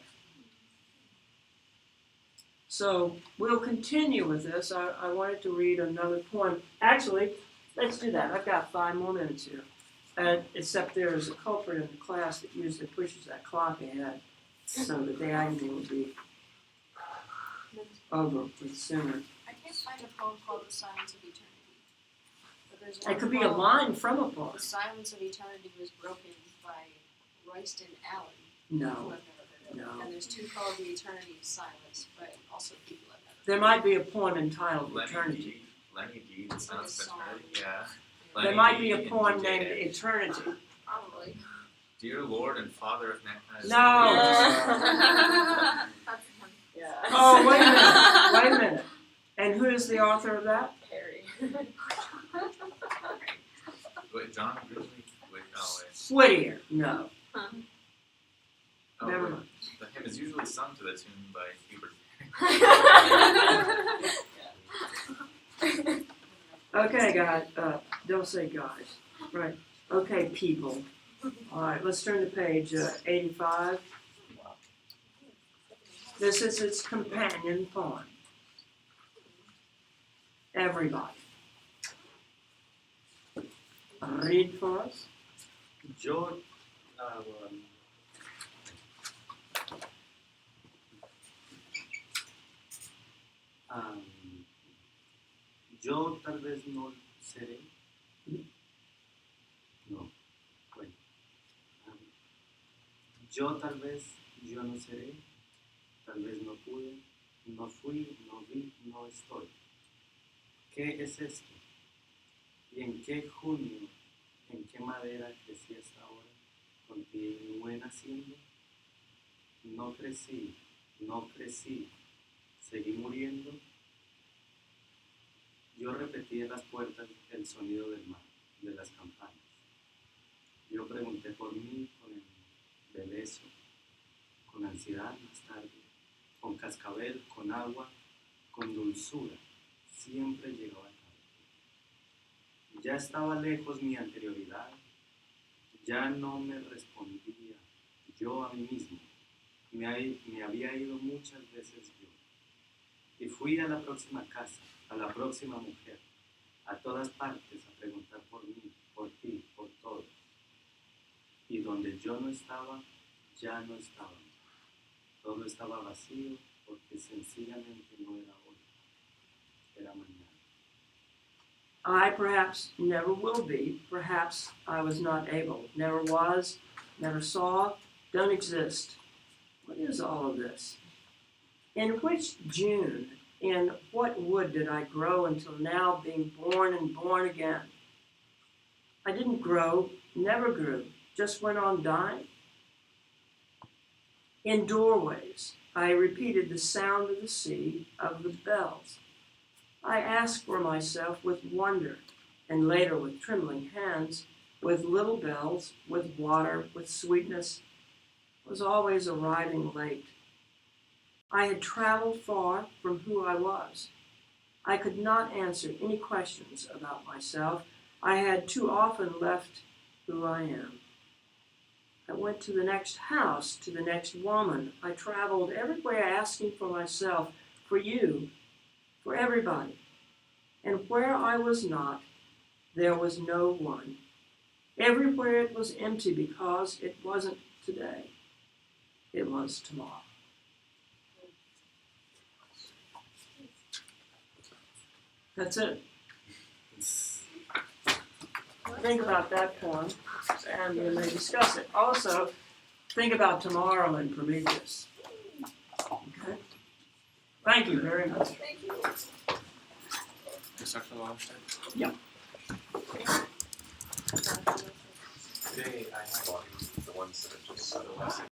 So we'll continue with this. I wanted to read another poem. Actually, let's do that. I've got 5 more minutes here. Except there is a culprit in the class that usually pushes that clock ahead so that the agony will be over with sooner. I can't find a poem called The Silence of Eternity. But there's It one could be a poem, line from a poem. The Silence of Eternity was broken by Royston Allen. No, Who I've never heard of. no. And there's 2 called The Eternity of Silence, but also people I've never heard There might be a poem entitled Lenny Eternity. D. Lenny D. The Silence of Song. Eternity. Yeah. There Lenny might D be a and poem DJ named Edge. Eternity. Probably. Dear Lord and Father of mankind. No. That's him. Yeah. Oh, wait a minute. Wait a minute. And who is the author of that? Harry. Wait, John Grizzly? Wait, oh wait. Whittier. No. Oh, Never wait. mind. The hymn is usually sung to the tune by Hubert. Okay, guys. Don't say guys. Right. Okay, people. All right, let's turn to page 85. This is its companion poem. Everybody. Read for us. Yo, yo tal vez no seré. No, bueno. Yo tal vez yo no seré. Tal vez no pude, no fui, no vi, no estoy. ¿Qué es esto? ¿Y en qué junio, en qué madera crecí hasta ahora? ¿Continué naciendo? No crecí, no crecí, seguí muriendo. Yo repetí en las puertas el sonido del mar, de las campanas. Yo pregunté por mí con el belezo, con ansiedad más tarde, con cascabel, con agua, con dulzura, siempre llegaba tarde. Ya estaba lejos mi anterioridad, ya no me respondía yo a mí mismo, me había ido muchas veces yo. Y fui a la próxima casa, a la próxima mujer, a todas partes a preguntar por mí, por ti, por todos. Y donde yo no estaba, ya no estaba. Todo estaba vacío porque sencillamente no era hoy, era mañana. I perhaps never will be. Perhaps I was not able. Never was, never saw, don't exist. What is all of this? In which June, in what wood did I grow until now, being born and born again? I didn't grow, never grew, just went on dying. In doorways, I repeated the sound of the sea, of the bells. I asked for myself with wonder, and later with trembling hands, with little bells, with water, with sweetness, was always arriving late. I had traveled far from who I was. I could not answer any questions about myself. I had too often left who I am. I went to the next house, to the next woman. I traveled everywhere asking for myself, for you, for everybody. And where I was not, there was no one. Everywhere it was empty because it wasn't today. It was tomorrow. That's it. Think about that poem, and we may discuss it. Also, think about tomorrow in Prometheus. Okay? Thank you very much. Thank you. Except for the last time. Today I have the ones that are just